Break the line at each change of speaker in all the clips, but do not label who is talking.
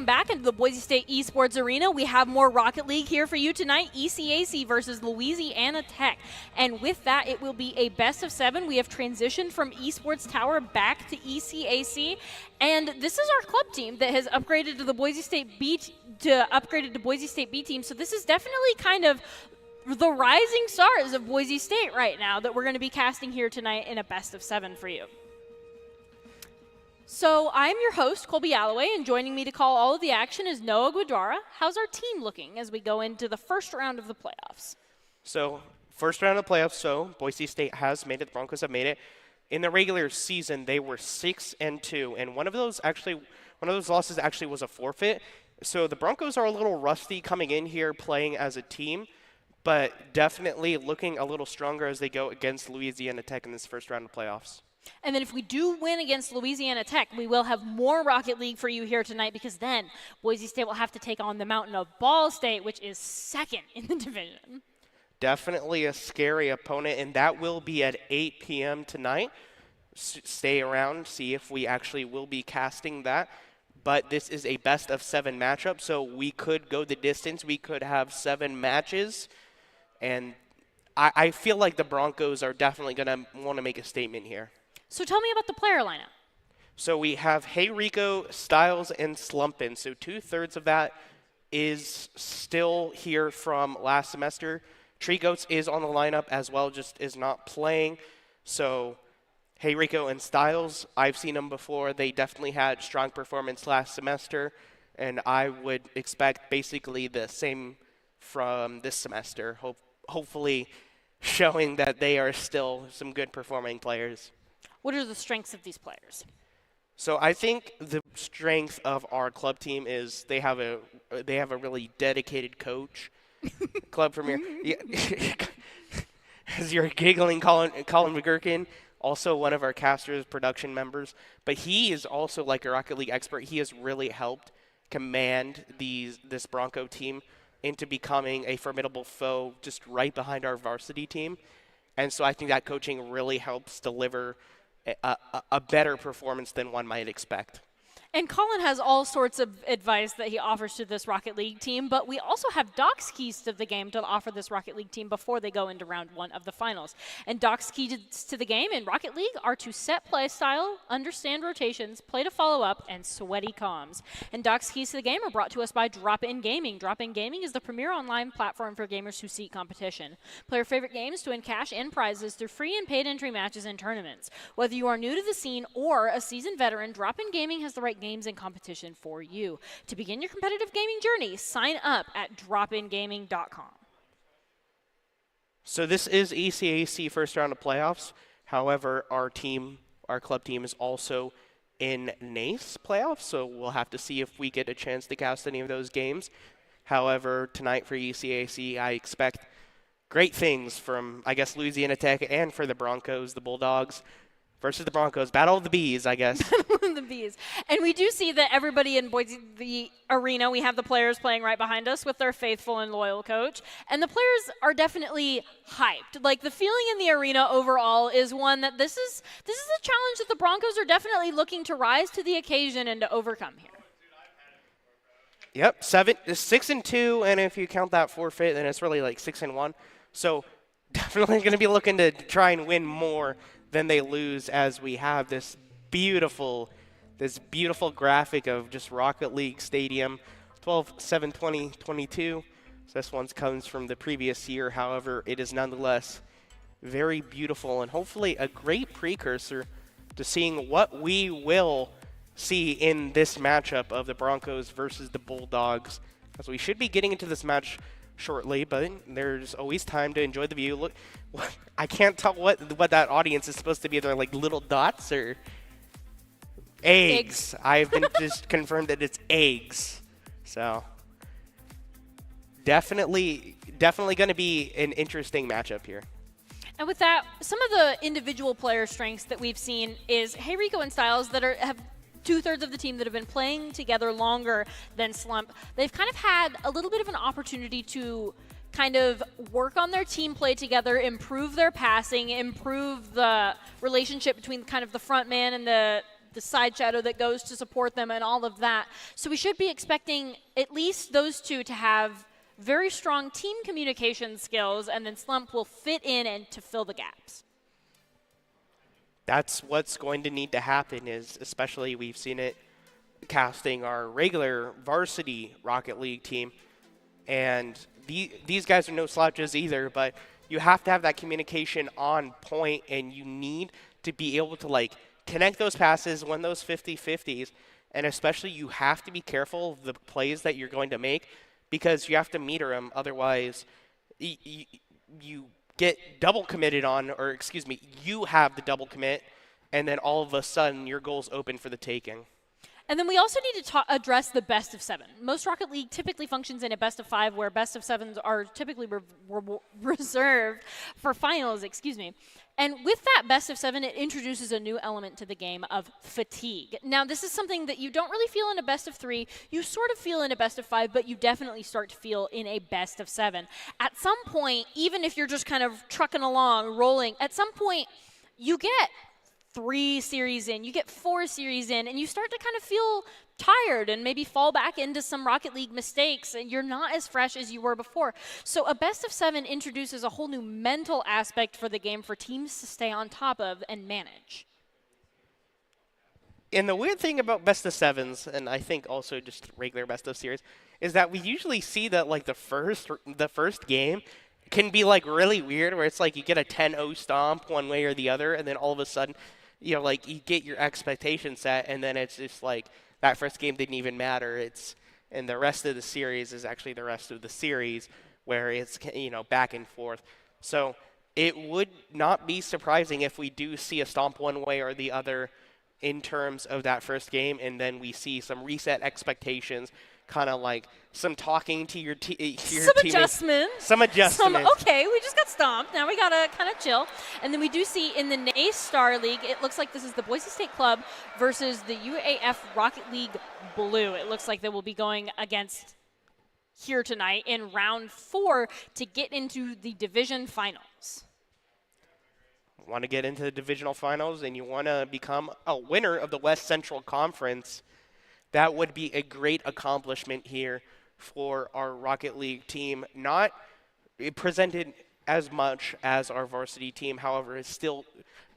welcome back into the Boise State Esports Arena. We have more Rocket League here for you tonight, ECAC versus Louisiana Tech. And with that, it will be a best of 7. We have transitioned from Esports Tower back to ECAC. And this is our club team that has upgraded to the Boise State B team. So this is definitely kind of the rising stars of Boise State right now that we're going to be casting here tonight in a best of 7 for you. So I'm your host, Colby Alloway, and joining me to call all of the action is Noah Guadara. How's our team looking as we go into the first round of the playoffs?
So first round of the playoffs, so Boise State has made it. The Broncos have made it. In the regular season, they were 6-2, and one of those losses actually was a forfeit. So the Broncos are a little rusty coming in here playing as a team, but definitely looking a little stronger as they go against Louisiana Tech in this first round of playoffs.
And then if we do win against Louisiana Tech, we will have more Rocket League for you here tonight, because then Boise State will have to take on the Mountain of Ball State, which is second in the division.
Definitely a scary opponent, and that will be at 8 p.m. tonight. Stay around, see if we actually will be casting that. But this is a best of 7 matchup, so we could go the distance. We could have 7 matches, and I feel like the Broncos are definitely going to want to make a statement here.
So tell me about the player lineup.
So we have Hey Rico, Styles, and Slumpin. So 2/3 of that is still here from last semester. Tree Goats is on the lineup as well, just is not playing. So Hey Rico and Styles, I've seen them before. They definitely had strong performance last semester, and I would expect basically the same from this semester, hopefully showing that they are still some good performing players.
What are the strengths of these players?
So I think the strength of our club team is they have a really dedicated coach. Club Premier. Yeah. As you're giggling, Colin McGurkin, also one of our casters, production members, but he is also like a Rocket League expert. He has really helped command this Bronco team into becoming a formidable foe just right behind our varsity team. And so I think that coaching really helps deliver a better performance than one might expect.
And Colin has all sorts of advice that he offers to this Rocket League team, but we also have Doc's keys to the game to offer this Rocket League team before they go into round 1 of the finals. And Doc's keys to the game in Rocket League are to set play style, understand rotations, play to follow up, and sweaty comms. And Doc's keys to the game are brought to us by Drop-In Gaming. Drop-In Gaming is the premier online platform for gamers who seek competition. Play your favorite games to win cash and prizes through free and paid entry matches and tournaments. Whether you are new to the scene or a seasoned veteran, Drop-In Gaming has the right games and competition for you. To begin your competitive gaming journey, sign up at dropingaming.com.
So this is ECAC first round of playoffs. However, our club team is also in NACE playoffs, so we'll have to see if we get a chance to cast any of those games. However, tonight for ECAC, I expect great things from, I guess, Louisiana Tech and for the Broncos, the Bulldogs. Versus the Broncos. Battle of the Bees, I guess.
The Bees. And we do see that everybody in Boise, the arena, we have the players playing right behind us with their faithful and loyal coach. And the players are definitely hyped. Like, the feeling in the arena overall is one that this is a challenge that the Broncos are definitely looking to rise to the occasion and to overcome here.
Yep, 6-2, and if you count that forfeit, then it's really like 6-1. So definitely going to be looking to try and win more than they lose, as we have this beautiful graphic of just Rocket League Stadium, 12/7/2022. So this one comes from the previous year. However, it is nonetheless very beautiful and hopefully a great precursor to seeing what we will see in this matchup of the Broncos versus the Bulldogs, as we should be getting into this match shortly, but there's always time to enjoy the view. Look, I can't tell what that audience is supposed to be. They're like little dots or eggs. I've been just confirmed that it's eggs. So definitely going to be an interesting matchup here.
And with that, some of the individual player strengths that we've seen is Hey Rico and Styles that have 2/3 of the team that have been playing together longer than Slump. They've kind of had a little bit of an opportunity to kind of work on their team play together, improve their passing, improve the relationship between kind of the front man and the the side shadow that goes to support them and all of that. So we should be expecting at least those two to have very strong team communication skills, and then Slump will fit in and to fill the gaps.
That's what's going to need to happen, is especially we've seen it casting our regular varsity Rocket League team. And these guys are no slouches either, but you have to have that communication on point, and you need to be able to, like, connect those passes, win those 50-50s, and especially you have to be careful of the plays that you're going to make, because you have to meter them. Otherwise, you get double committed on, or excuse me, you have the double commit, and then all of a sudden your goal's open for the taking.
And then we also need to address the best of 7. Most Rocket League typically functions in a best of 5, where best of 7s are typically reserved for finals, And with that best of 7, it introduces a new element to the game of fatigue. Now, this is something that you don't really feel in a best of 3. You sort of feel in a best of 5, but you definitely start to feel in a best of 7. At some point, even if you're just kind of trucking along, rolling, at some point, you get 3 series in, you get 4 series in, and you start to kind of feel tired and maybe fall back into some Rocket League mistakes, and you're not as fresh as you were before. So a best of 7 introduces a whole new mental aspect for the game for teams to stay on top of and manage.
And the weird thing about best of 7s, and I think also just regular best of series, is that we usually see that, like, the first game can be, like, really weird, where it's like you get a 10-0 stomp one way or the other, and then all of a sudden, you know, like, you get your expectations set, and then it's just like that first game didn't even matter. And the rest of the series is actually the rest of the series, where it's, you know, back and forth. So it would not be surprising if we do see a stomp one way or the other in terms of that first game, and then we see some reset expectations, kind of like some talking to your teammates. Some adjustments.
Okay, we just got stomped. Now we got to kind of chill. And then we do see in the NACE Star League, it looks like this is the Boise State Club versus the UAF Rocket League Blue. It looks like they will be going against here tonight in round 4 to get into the division finals.
Want to get into the divisional finals and you want to become a winner of the West Central Conference, that would be a great accomplishment here for our Rocket League team. Not presented as much as our varsity team, however, it's still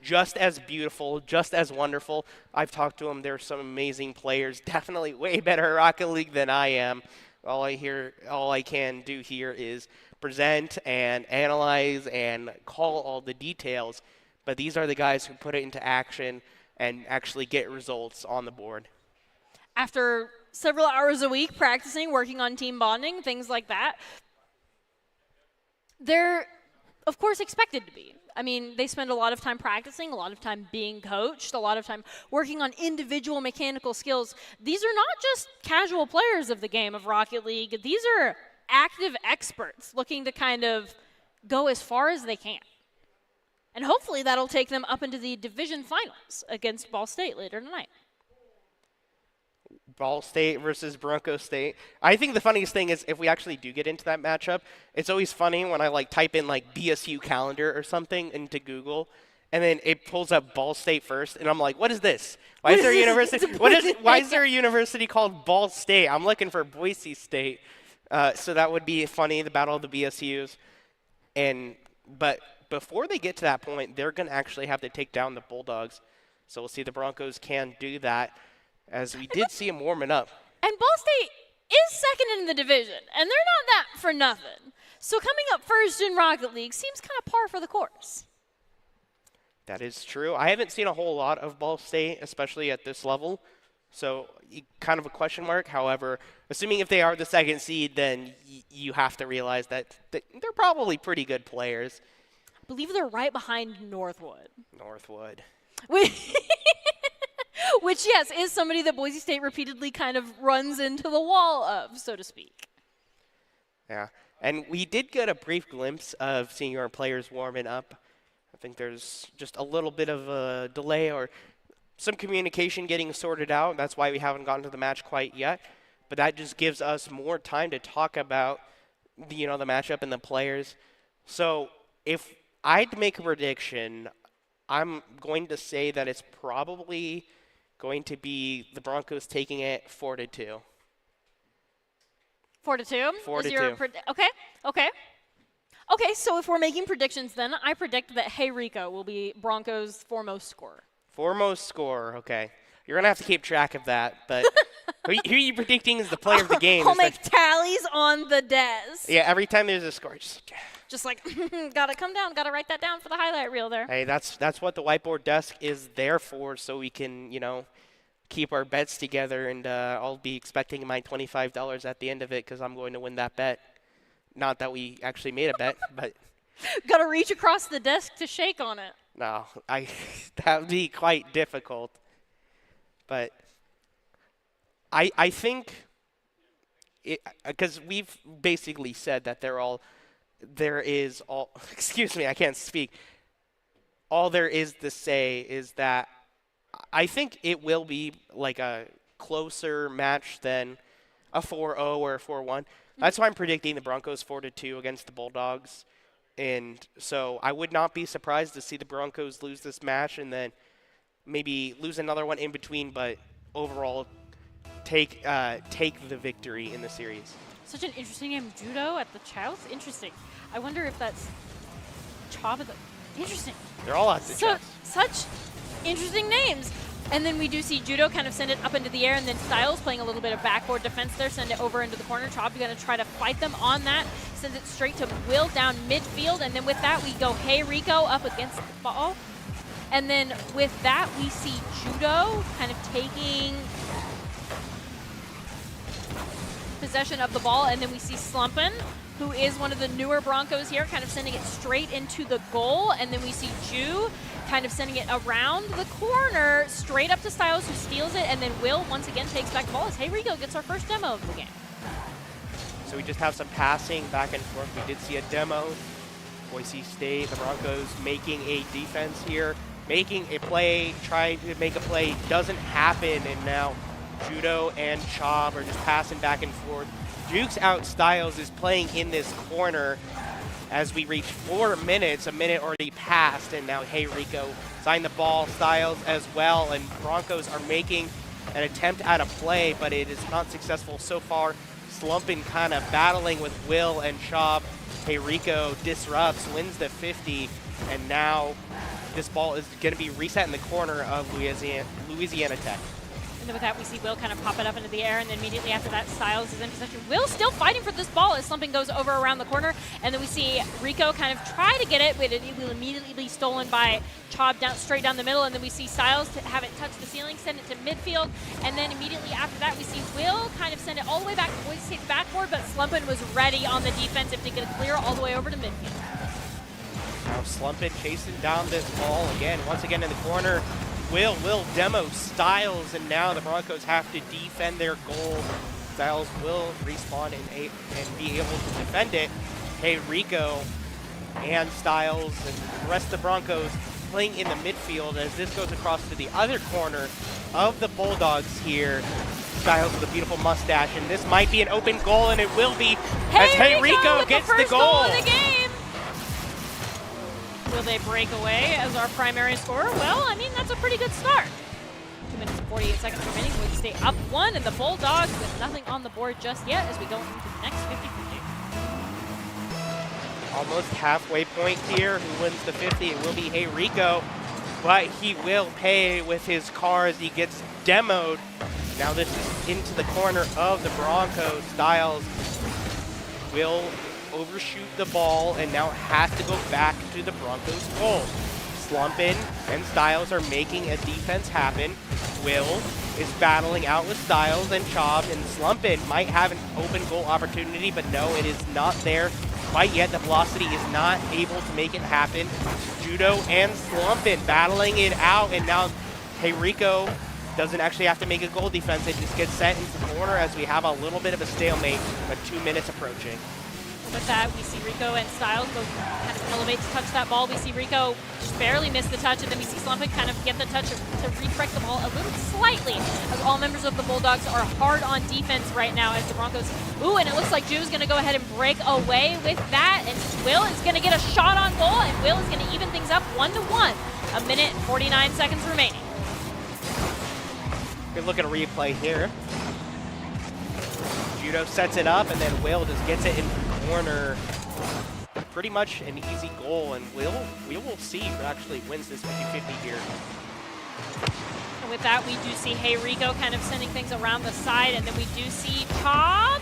just as beautiful, just as wonderful. I've talked to them. There's some amazing players, definitely way better at Rocket League than I am. All I can do here is present and analyze and call all the details, but these are the guys who put it into action and actually get results on the board.
After several hours a week practicing, working on team bonding, things like that, they're, of course, expected to be. I mean, they spend a lot of time practicing, a lot of time being coached, a lot of time working on individual mechanical skills. These are not just casual players of the game of Rocket League. These are active experts looking to kind of go as far as they can. And hopefully that'll take them up into the division finals against Ball State later tonight.
Ball State versus Bronco State. I think the funniest thing is if we actually do get into that matchup, it's always funny when I like type in like BSU calendar or something into Google, and then it pulls up Ball State first, and I'm like, what is this? Why is there a university? Why is there a university called Ball State? I'm looking for Boise State. So that would be funny, the battle of the BSUs. But before they get to that point, they're going to actually have to take down the Bulldogs. So we'll see the Broncos can do that, as we did see them warming up.
And Ball State is second in the division, and they're not that for nothing. So coming up first in Rocket League seems kind of par for the course.
That is true. I haven't seen a whole lot of Ball State, especially at this level. So kind of a question mark. However, assuming if they are the second seed, then you have to realize that they're probably pretty good players.
I believe they're right behind Northwood. Which, yes, is somebody that Boise State repeatedly kind of runs into the wall of, so to speak.
Yeah, and we did get a brief glimpse of seeing our players warming up. I think there's just a little bit of a delay or some communication getting sorted out. That's why we haven't gotten to the match quite yet. But that just gives us more time to talk about the matchup and the players. So if I'd make a prediction, I'm going to say that it's probably going to be the Broncos taking it 4-2.
4-2?
4-2.
Okay, okay. Okay, so if we're making predictions then, I predict that Hey Rico will be Broncos' foremost scorer.
Foremost scorer, okay. You're going to have to keep track of that, but who are you predicting is the player of the game?
I'll make tallies on the desk.
Yeah, every time there's a score,
just like, gotta come down, gotta write that down for the highlight reel there.
Hey, that's what the whiteboard desk is there for, so we can, keep our bets together, and I'll be expecting my $25 at the end of it because I'm going to win that bet. Not that we actually made a bet, but
gotta reach across the desk to shake on it.
No, that would be quite difficult. But I think because we've basically said that excuse me, I can't speak. All there is to say is that I think it will be like a closer match than a 4-0 or a 4-1. That's why I'm predicting the Broncos 4-2 against the Bulldogs. And so I would not be surprised to see the Broncos lose this match and then maybe lose another one in between, but overall take the victory in the series.
Such an interesting name, Judo at the Chows. Interesting. I wonder if that's Chop at the... Interesting.
They're all at the Chows.
Such interesting names. And then we do see Judo kind of send it up into the air, and then Styles playing a little bit of backboard defense there, send it over into the corner. Chop going to try to fight them on that, sends it straight to Will down midfield, and then with that we go Hey Rico up against the ball. And then with that we see Judo kind of taking possession of the ball, and then we see Slumpin, who is one of the newer Broncos here, kind of sending it straight into the goal, and then we see Ju kind of sending it around the corner, straight up to Styles, who steals it, and then Will once again takes back the ball as Hey Rico gets our first demo of the game.
So we just have some passing back and forth. We did see a demo. Boise State, the Broncos making a defense here, making a play, trying to make a play, doesn't happen, and now Judo and Chop are just passing back and forth. Jukes out Styles is playing in this corner as we reach 4 minutes. A minute already passed, and now Hey Rico signed the ball, Styles as well, and Broncos are making an attempt at a play, but it is not successful so far. Slumpin kind of battling with Will and Chop. Hey Rico disrupts, wins the 50, and now this ball is going to be reset in the corner of Louisiana Tech.
And then with that, we see Will kind of pop it up into the air, and then immediately after that, Styles is in possession. Will still fighting for this ball as something goes over around the corner, and then we see Rico kind of try to get it, but it will immediately be stolen by Chop straight down the middle, and then we see Styles to have it touch the ceiling, send it to midfield, and then immediately after that, we see Will kind of send it all the way back to Boise State's backboard, but Slumpin was ready on the defensive to get a clear all the way over to midfield.
Now Slumpin chasing down this ball again, once again in the corner. Will demo Styles, and now the Broncos have to defend their goal. Styles will respawn and be able to defend it. Hey Rico and Styles and the rest of the Broncos playing in the midfield as this goes across to the other corner of the Bulldogs here. Styles with a beautiful mustache, and this might be an open goal, and it will be as Hey Rico gets the goal.
Of the game. Will they break away as our primary scorer? Well, I mean, that's a pretty good start. 2 minutes and 48 seconds remaining. Boise State up 1, and the Bulldogs with nothing on the board just yet as we go into the next 50-50.
Almost halfway point here. Who wins the 50? It will be Hey Rico, but he will pay with his car as he gets demoed. Now this is into the corner of the Broncos. Styles will overshoot the ball and now has to go back to the Broncos goal. Slumpin and Styles are making a defense happen. Will is battling out with Styles and Chop, and Slumpin might have an open goal opportunity, but no, it is not there quite yet. The velocity is not able to make it happen. Judo and Slumpin battling it out, and now Hey Rico doesn't actually have to make a goal defense. It just gets set into the corner as we have a little bit of a stalemate, but 2 minutes approaching.
With that, we see Rico and Styles both kind of elevate to touch that ball. We see Rico just barely miss the touch, and then we see Slumpin kind of get the touch to redirect the ball a little slightly, as all members of the Bulldogs are hard on defense right now as the Broncos. Ooh, and it looks like Ju's going to go ahead and break away with that, and Will is going to get a shot on goal, and Will is going to even things up 1-1. 1 minute and 49 seconds remaining.
We look at a replay here. Judo sets it up, and then Will just gets it in the corner. Pretty much an easy goal, and we will see who actually wins this 50-50 here.
And with that, we do see Hey Rico kind of sending things around the side, and then we do see Cobb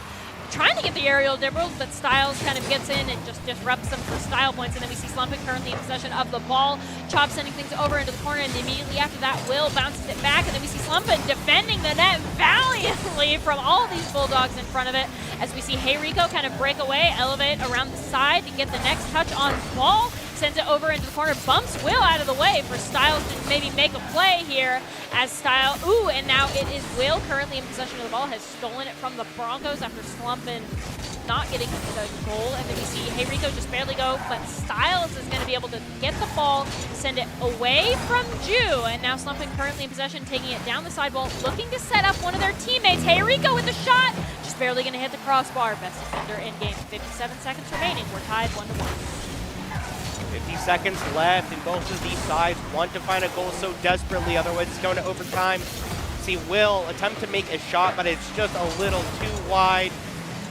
trying to get the aerial dribble, but Styles kind of gets in and just disrupts them for style points. And then we see Slumpin currently in possession of the ball. Chop sending things over into the corner, and immediately after that, Will bounces it back. And then we see Slumpin defending the net valiantly from all these Bulldogs in front of it. As we see Hey Rico kind of break away, elevate around the side to get the next touch on ball. Sends it over into the corner, bumps Will out of the way for Styles to maybe make a play here as Styles, and now it is Will currently in possession of the ball, has stolen it from the Broncos after Slumpin not getting the goal. And then we see Hey Rico just barely go, but Styles is going to be able to get the ball, send it away from Jew, and now Slumpin currently in possession, taking it down the sidewall, looking to set up one of their teammates. Hey Rico with the shot, just barely going to hit the crossbar. Best defender in game. 57 seconds remaining. We're tied 1-1.
50 seconds left, and both of these sides want to find a goal so desperately, otherwise it's going to overtime. See Will attempt to make a shot, but it's just a little too wide,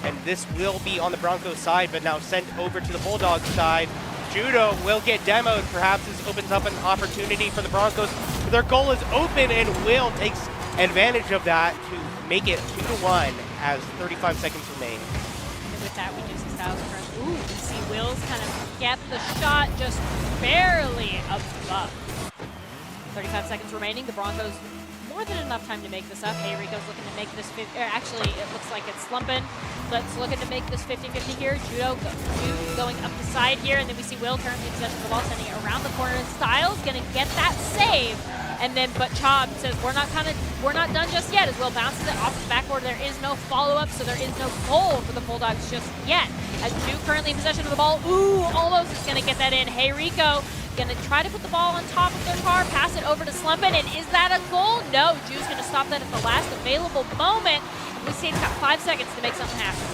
and this will be on the Broncos side, but now sent over to the Bulldogs side. Judo will get demoed. Perhaps this opens up an opportunity for the Broncos. Their goal is open, and Will takes advantage of that to make it 2-1 as 35 seconds remain.
And with that, we do see Styles currently. We see Will's kind of get the shot just barely above. 35 seconds remaining. The Broncos more than enough time to make this up. Hey Rico's looking to make this, actually it looks like it's Slumpin. Let's looking to make this 50-50 here. Judo going up the side here, and then we see Will currently in possession of the ball, sending it around the corner, and Styles gonna get that save. And then, but Chob says we're not done just yet, as Will bounces it off the backboard. There is no follow-up, so there is no goal for the Bulldogs just yet. As Jew currently in possession of the ball, almost is gonna get that in. Hey Rico gonna try to put the ball on top of their car, pass it over to Slumpin, and is that a goal? No, Jew's gonna stop that at the last available moment. And we see it's got 5 seconds to make something happen.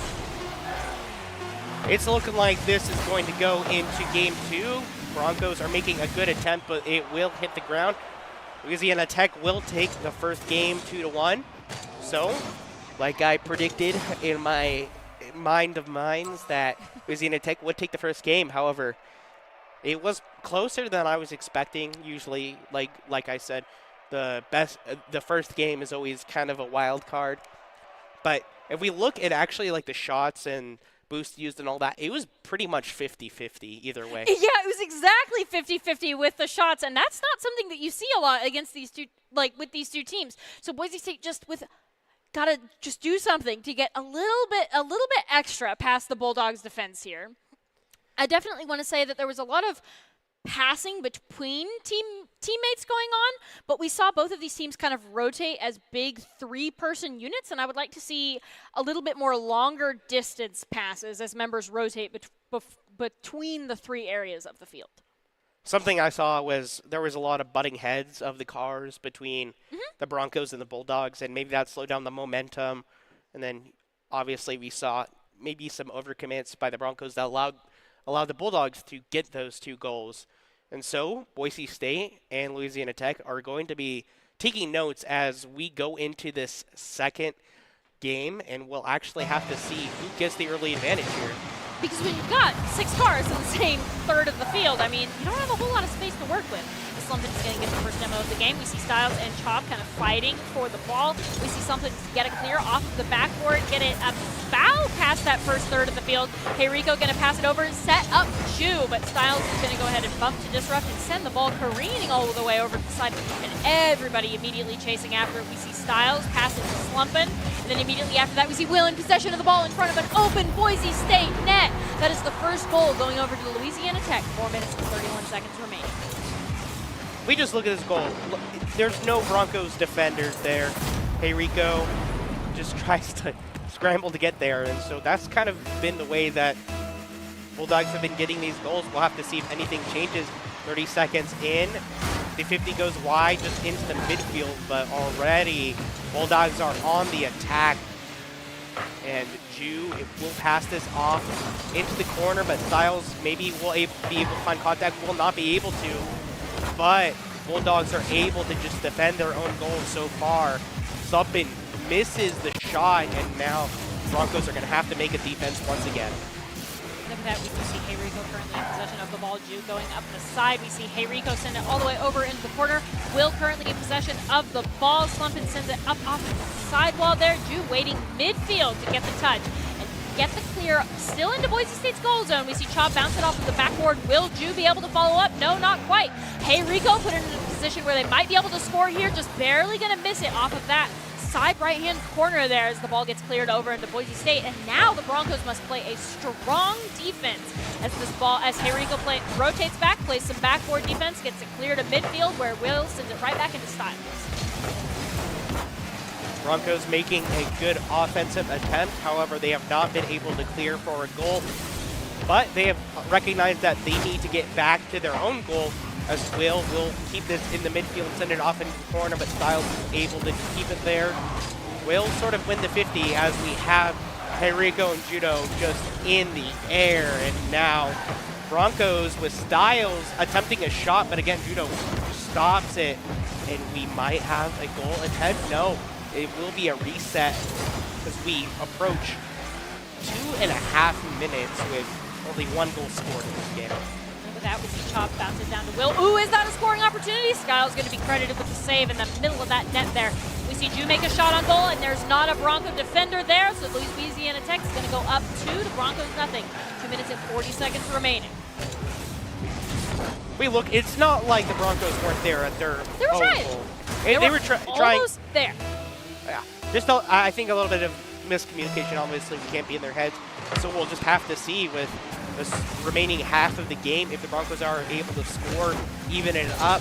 It's looking like this is going to go into game 2. Broncos are making a good attempt, but it will hit the ground. Louisiana Tech will take the first game 2-1. So, like I predicted in my mind of minds that Louisiana Tech would take the first game. However, it was closer than I was expecting. Usually, like I said, the first game is always kind of a wild card. But if we look at actually like the shots and boost used and all that, it was pretty much 50-50 either way.
Yeah, it was exactly 50-50 with the shots, and that's not something that you see a lot against these two, with these two teams. So Boise State gotta just do something to get a little bit extra past the Bulldogs' defense here. I definitely want to say that there was a lot of passing between teammates going on, but we saw both of these teams kind of rotate as big 3-person units, and I would like to see a little bit more longer distance passes as members rotate between the 3 areas of the field.
Something I saw was there was a lot of butting heads of the cars between the Broncos and the Bulldogs, and maybe that slowed down the momentum. And then obviously we saw maybe some overcommits by the Broncos that allowed the Bulldogs to get those 2 goals. And so Boise State and Louisiana Tech are going to be taking notes as we go into this second game, and we'll actually have to see who gets the early advantage here.
Because when you've got 6 cars in the same third of the field, I mean, you don't have a whole lot of space to work with. Slumpin is going to get the first demo of the game. We see Styles and Chop kind of fighting for the ball. We see something get it clear off of the backboard, get it about past that first third of the field. Hey Rico going to pass it over, set up Jew, but Styles is going to go ahead and bump to disrupt and send the ball careening all the way over to the side, and everybody immediately chasing after it. We see Styles pass it to Slumpin, and then immediately after that we see Will in possession of the ball in front of an open Boise State net. That is the first goal going over to Louisiana Tech. 4 minutes and 31 seconds remaining.
We just look at this goal. There's no Broncos defenders there. Hey Rico just tries to scramble to get there, and so that's kind of been the way that Bulldogs have been getting these goals. We'll have to see if anything changes. 30 seconds in. The 50 goes wide just into the midfield, but already Bulldogs are on the attack. And Jew will pass this off into the corner, but Styles maybe will be able to find contact, will not be able to. But Bulldogs are able to just defend their own goals so far. Suppin misses the shot, and now Broncos are going to have to make a defense once again.
Look at that. We do see Heyriko currently in possession of the ball. Ju going up the side. We see Heyriko send it all the way over into the corner. Will currently in possession of the ball. Slumpin sends it up off the sidewall there. Ju waiting midfield to get the touch and get the clear. Still into Boise State's goal zone. We see Chop bounce it off of the backboard. Will Ju be able to follow up? No, not quite. Heyriko put it in a position where they might be able to score here. Just barely going to miss it off of that side right-hand corner there as the ball gets cleared over into Boise State. And now the Broncos must play a strong defense as this ball, as Heyriko rotates back, plays some backboard defense, gets it clear to midfield where Will sends it right back into Styles.
Broncos making a good offensive attempt. However, they have not been able to clear for a goal. But they have recognized that they need to get back to their own goal, as Will keep this in the midfield and send it off into the corner, but Styles is able to keep it there. Will sort of win the 50 as we have Heyriko and Judo just in the air. And now Broncos with Styles attempting a shot, but again, Judo stops it. And we might have a goal attempt. No, it will be a reset as we approach 2.5 minutes with only 1 goal scored in this game.
With that, we see Chop bounce it down to Will. Ooh, is that a scoring opportunity? Styles going to be credited with the save in the middle of that net there. We see Ju make a shot on goal, and there's not a Bronco defender there, so Louisiana Tech is going to go up 2 to Broncos nothing. 2 minutes and 40 seconds remaining.
Wait, look, it's not like the Broncos weren't there at their own goal.
They were trying. Almost there.
Yeah, just I think a little bit of miscommunication. Obviously, we can't be in their heads, so we'll just have to see with the remaining half of the game if the Broncos are able to score, even it up.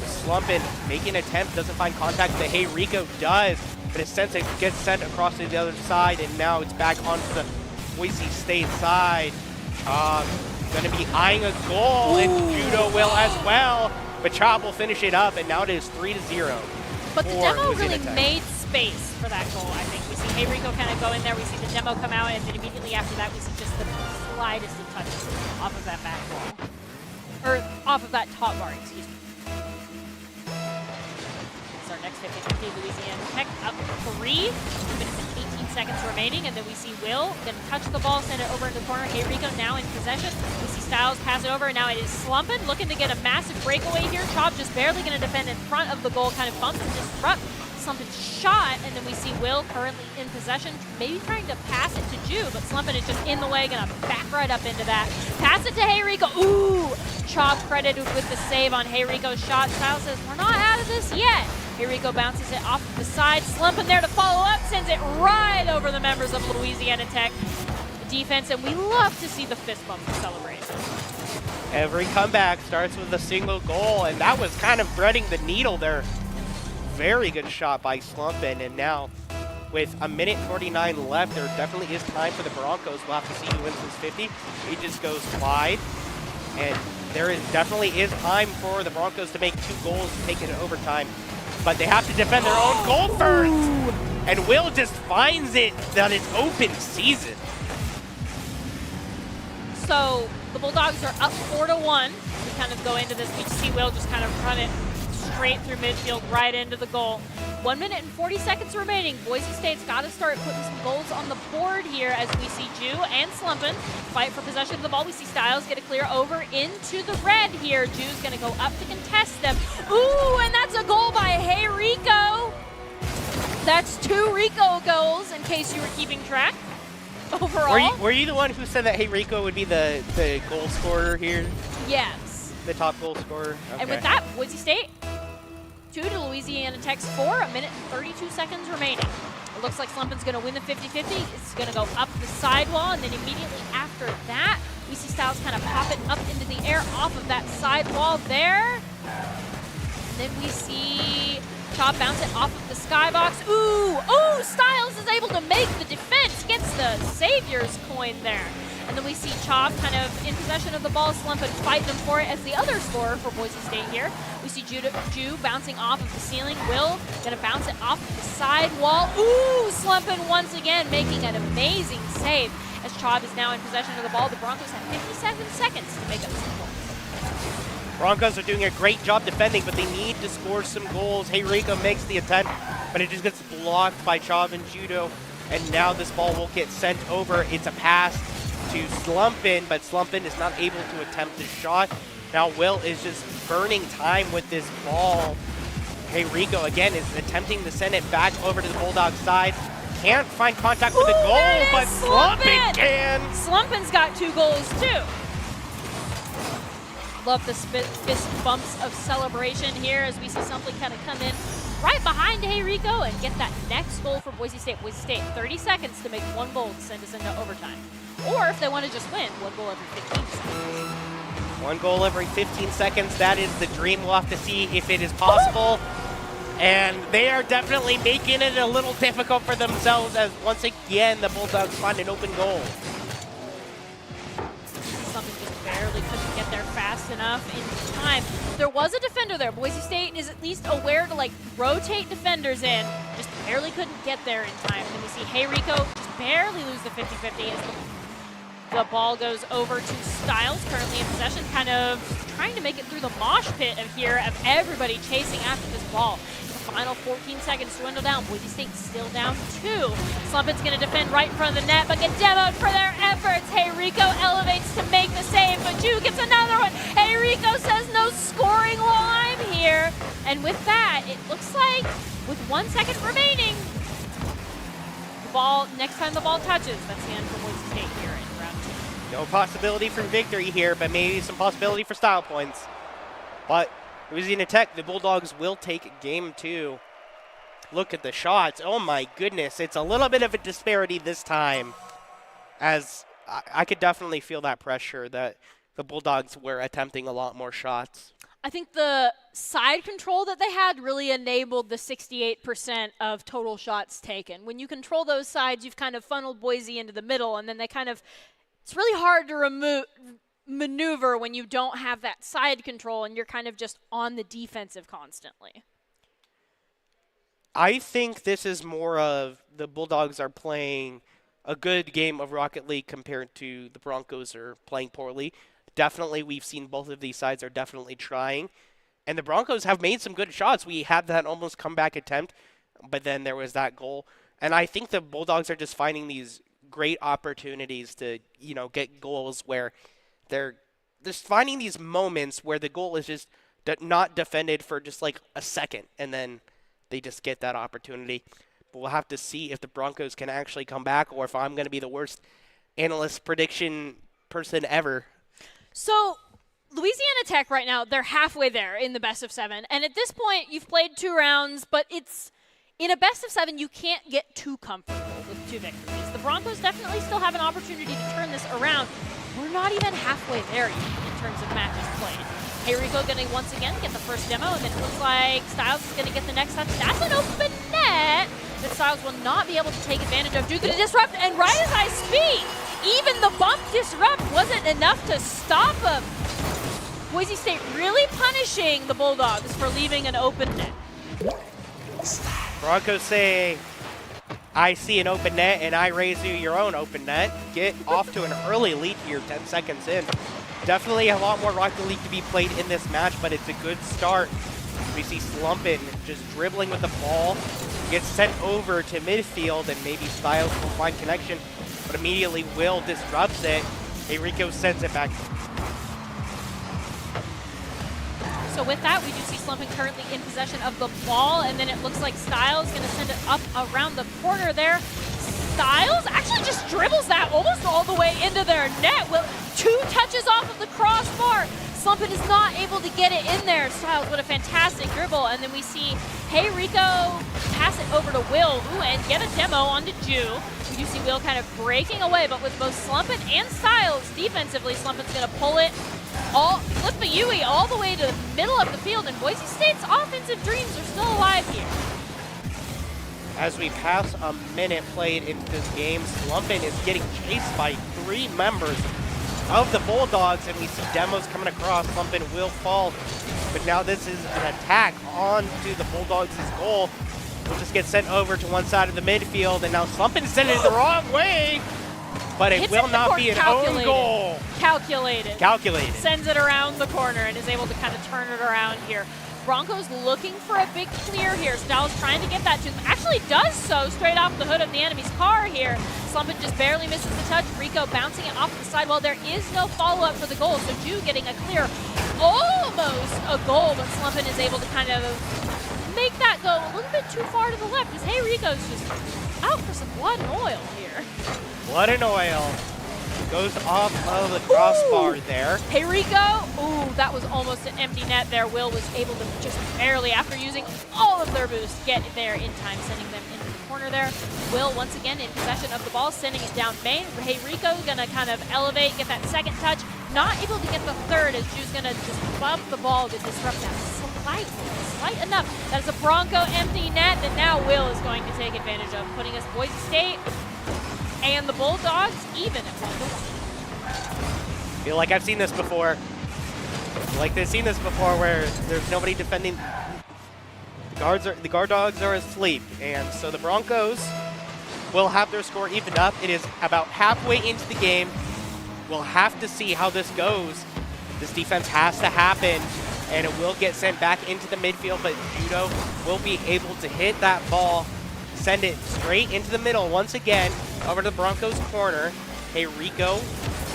Slumpin making an attempt, doesn't find contact. The Heyriko does, but it gets sent across to the other side, and now it's back onto the Boise State side. Going to be eyeing a goal, and Judo will as well, but Chop will finish it up, and now it is 3-0.
But the demo really made space for that goal, I think. We see Heyriko kind of go in there, we see the demo come out, and then immediately after that we see just the slightest of touches off of that back wall. Or off of that top bar, excuse me. It's our next 50-50, Louisiana Tech up 3. 2 minutes and 18 seconds remaining, and then we see Will then touch the ball, send it over in the corner. Heyriko now in possession. We see Styles pass it over, and now it is Slumpin looking to get a massive breakaway here. Chop just barely going to defend in front of the goal, kind of bumps and disrupt Slumpin's shot, and then we see Will currently in possession, maybe trying to pass it to Ju, but Slumpin is just in the way, gonna back right up into that. Pass it to Heyriko. Ooh! Chop credited with the save on Heyriko's shot. Styles says, we're not out of this yet. Heyriko bounces it off the side. Slumpin there to follow up, sends it right over the members of Louisiana Tech defense, and we love to see the fist bump celebration.
Every comeback starts with a single goal, and that was kind of threading the needle there. Very good shot by Slumpin, and now with 1:49 left, there definitely is time for the Broncos. We'll have to see who wins this 50. He just goes wide, and definitely is time for the Broncos to make 2 goals to take it to overtime. But they have to defend their own goal first, and Will just finds it that it's open season.
So the Bulldogs are up 4-1. We kind of go into this. We see Will just kind of run it straight through midfield, right into the goal. 1 minute and 40 seconds remaining. Boise State's got to start putting some goals on the board here as we see Ju and Slumpin fight for possession of the ball. We see Styles get a clear over into the red here. Ju's going to go up to contest them. Ooh, and that's a goal by Heyriko. That's 2 Rico goals, in case you were keeping track. Overall.
Were you the one who said that Heyriko would be the goal scorer here?
Yes.
The top goal scorer? Okay.
And with that, Boise State 2 to Louisiana Tech's 4, 1 minute and 32 seconds remaining. It looks like Slumpin's going to win the 50-50. It's going to go up the sidewall, and then immediately after that, we see Styles kind of pop it up into the air off of that sidewall there. And then we see Chop bounce it off of the skybox. Ooh, ooh, Styles is able to make the defense, gets the Savior's coin there. And then we see Chop kind of in possession of the ball, Slumpin fighting them for it as the other scorer for Boise State here. We see Ju bouncing off of the ceiling. Will gonna bounce it off of the side wall. Ooh, Slumpin once again making an amazing save as Chop is now in possession of the ball. The Broncos have 57 seconds to make up some goals.
Broncos are doing a great job defending, but they need to score some goals. Heyriko makes the attempt, but it just gets blocked by Chav and Judo, and now this ball will get sent over. It's a pass to Slumpin, but Slumpin is not able to attempt the shot. Now Will is just burning time with this ball. Hey, Rico again is attempting to send it back over to the Bulldog side. Can't find contact with the goal, but Slumpin can.
Slumpin's got 2 goals too. Love the fist bumps of celebration here as we see something kind of come in right behind Hey Rico and get that next goal for Boise State. Boise State, 30 seconds to make 1 goal to send us into overtime. Or if they want to just win, 1 goal every 15 seconds.
1 goal every 15 seconds. That is the dream. We'll have to see if it is possible. And they are definitely making it a little difficult for themselves as once again the Bulldogs find an open goal.
Something just barely couldn't get there fast enough in time. There was a defender there. Boise State is at least aware to like rotate defenders in. Just barely couldn't get there in time. And we see Hey Rico just barely lose the 50-50 as the ball goes over to Styles, currently in possession, kind of trying to make it through the mosh pit of here of everybody chasing after this ball. The final 14 seconds to dwindle down. Boise State still down 2. Slumpin's going to defend right in front of the net, but get demoed for their efforts. Hey Rico elevates to make the save, but Ju gets another one. Hey Rico says no scoring while I'm here. And with that, it looks like with 1 second remaining, the ball, next time the ball touches, that's the end for Boise State here in round 2.
No possibility for victory here, but maybe some possibility for style points. But Louisiana Tech, the Bulldogs will take game 2. Look at the shots. Oh my goodness. It's a little bit of a disparity this time, as I could definitely feel that pressure that the Bulldogs were attempting a lot more shots.
I think the side control that they had really enabled the 68% of total shots taken. When you control those sides, you've kind of funneled Boise into the middle, and then they kind of, it's really hard to maneuver when you don't have that side control and you're kind of just on the defensive constantly.
I think this is more of the Bulldogs are playing a good game of Rocket League compared to the Broncos are playing poorly. Definitely, we've seen both of these sides are definitely trying. And the Broncos have made some good shots. We had that almost comeback attempt, but then there was that goal. And I think the Bulldogs are just finding these great opportunities to, you know, get goals where they're just finding these moments where the goal is just not defended for just like a second, and then they just get that opportunity. But we'll have to see if the Broncos can actually come back, or if I'm going to be the worst analyst prediction person ever.
So Louisiana Tech right now, they're halfway there in the best of 7. And at this point, you've played 2 rounds, but it's in a best of 7, you can't get too comfortable with 2 victories. The Broncos definitely still have an opportunity to turn this around. We're not even halfway there yet in terms of matches played. Hey Rico going to once again get the first demo, and then it looks like Styles is going to get the next touch. That's an open net that Styles will not be able to take advantage of due to the disrupt. And right as I speak, even the bump disrupt wasn't enough to stop him. Boise State really punishing the Bulldogs for leaving an open net.
Broncos say, I see an open net, and I raise you your own open net. Get off to an early lead here, 10 seconds in. Definitely a lot more Rocket League to be played in this match, but it's a good start. We see Slumpin just dribbling with the ball. Gets sent over to midfield, and maybe Styles will find connection, but immediately Will disrupts it. Rico sends it back.
So with that, we do see Slumpin currently in possession of the ball, and then it looks like Styles going to send it up around the corner there. Styles actually just dribbles that almost all the way into their net. Will 2 touches off of the crossbar. Slumpin is not able to get it in there. Styles with a fantastic dribble, and then we see Hey Rico pass it over to Will, and get a demo onto Ju. We do see Will kind of breaking away, but with both Slumpin and Styles defensively, Slumpin's going to pull it flip a Yui all the way to the middle of the field, and Boise State's offensive dreams are still alive here.
As we pass a minute played into this game, Slumpin is getting chased by 3 members of the Bulldogs, and we see demos coming across. Slumpin will fall, but now this is an attack onto the Bulldogs' goal. Will just get sent over to one side of the midfield, and now Slumpin is sending it the wrong way, but it will not be an own goal.
Calculated.
Calculated.
Sends it around the corner and is able to kind of turn it around here. Broncos looking for a big clear here. Styles trying to get that to them. Actually does so straight off the hood of the enemy's car here. Slumpin just barely misses the touch. Rico bouncing it off to the side. Well, there is no follow-up for the goal, so Ju getting a clear, almost a goal, but Slumpin is able to kind of make that go a little bit too far to the left because Hey Rico's just out for some blood and oil here.
Blood and oil. Goes off of the crossbar there.
Hey Rico, ooh, that was almost an empty net there. Will was able to just barely, after using all of their boost, get there in time, sending them into the corner there. Will once again in possession of the ball, sending it down main. Hey Rico gonna kind of elevate, get that second touch. Not able to get the third as Ju's gonna just bump the ball to disrupt that slight enough. That is a Bronco empty net that now Will is going to take advantage of, putting us Boise State and the Bulldogs even at 1-1.
Feel like I've seen this before. Like they've seen this before where there's nobody defending. The guard dogs are asleep, and so the Broncos will have their score evened up. It is about halfway into the game. We'll have to see how this goes. This defense has to happen, and it will get sent back into the midfield, but Judo will be able to hit that ball, send it straight into the middle once again, over to the Broncos corner. Hey, Rico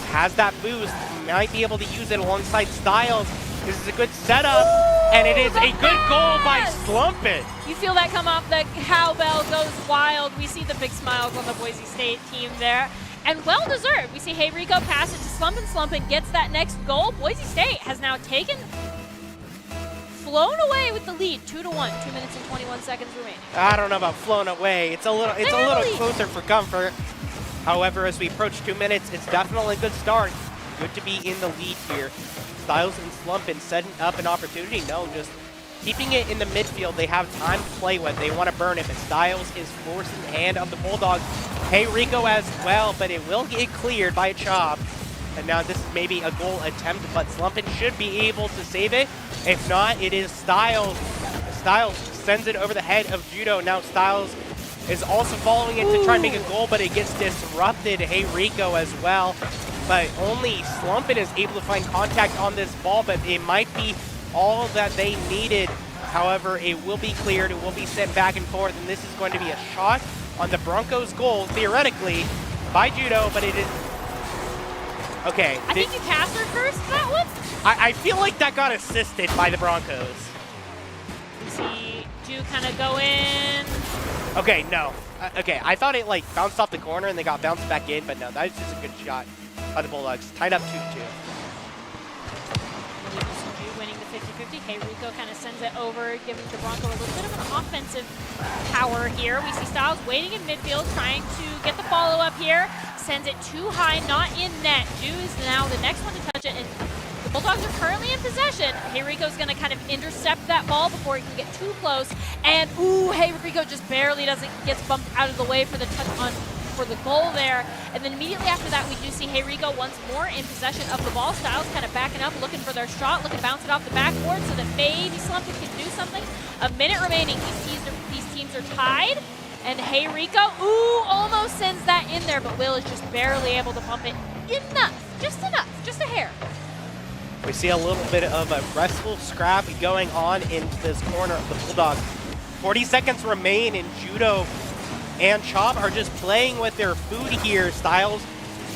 has that boost, might be able to use it alongside Styles. This is a good setup, and it is a good goal by Slumpin.
You feel that come off, the cowbell goes wild. We see the big smiles on the Boise State team there, and well deserved. We see Hey Rico pass it to Slumpin. Slumpin gets that next goal. Boise State has now flown away with the lead, 2-1, 2 minutes and 21 seconds remaining.
I don't know about flown away. It's a little closer for comfort. However, as we approach 2 minutes, it's definitely a good start. Good to be in the lead here. Styles and Slumpin setting up an opportunity. No, just keeping it in the midfield. They have time to play with. They want to burn it, but Styles is forcing the hand of the Bulldogs. Hey, Rico as well, but it will get cleared by a chop. And now this is maybe a goal attempt, but Slumpin should be able to save it. If not, it is Styles. Styles sends it over the head of Judo. Now Styles is also following it to try and make a goal, but it gets disrupted. Hey, Rico as well. But only Slumpin is able to find contact on this ball, but it might be all that they needed. However, it will be cleared. It will be sent back and forth, and this is going to be a shot on the Broncos' goal, theoretically, by Judo, but it is... Okay.
I think you passed her first, that one?
I feel like that got assisted by the Broncos.
You see Ju kind of go in.
Okay, no. Okay, I thought it like bounced off the corner and they got bounced back in, but no, that was just a good shot by the Bulldogs. Tied up 2-2.
Ju winning the 50-50. Hey, Rico kind of sends it over, giving the Bronco a little bit of an offensive power here. We see Styles waiting in midfield, trying to get the follow-up here. Sends it too high, not in net. Ju is now the next one to touch it, and the Bulldogs are currently in possession. Hey Rico's gonna kind of intercept that ball before it can get too close. And ooh, Hey Rico just barely gets bumped out of the way for the touch on for the goal there. And then immediately after that, we do see Hey Rico once more in possession of the ball. Styles kind of backing up, looking for their shot, looking to bounce it off the backboard so that maybe Slumpin can do something. A minute remaining. These teams are tied. And Hey Rico, ooh, almost sends that in there, but Will is just barely able to pump it enough, just a hair.
We see a little bit of a wrestle scrap going on into this corner of the Bulldogs. 40 seconds remain, and Judo and Chop are just playing with their food here. Styles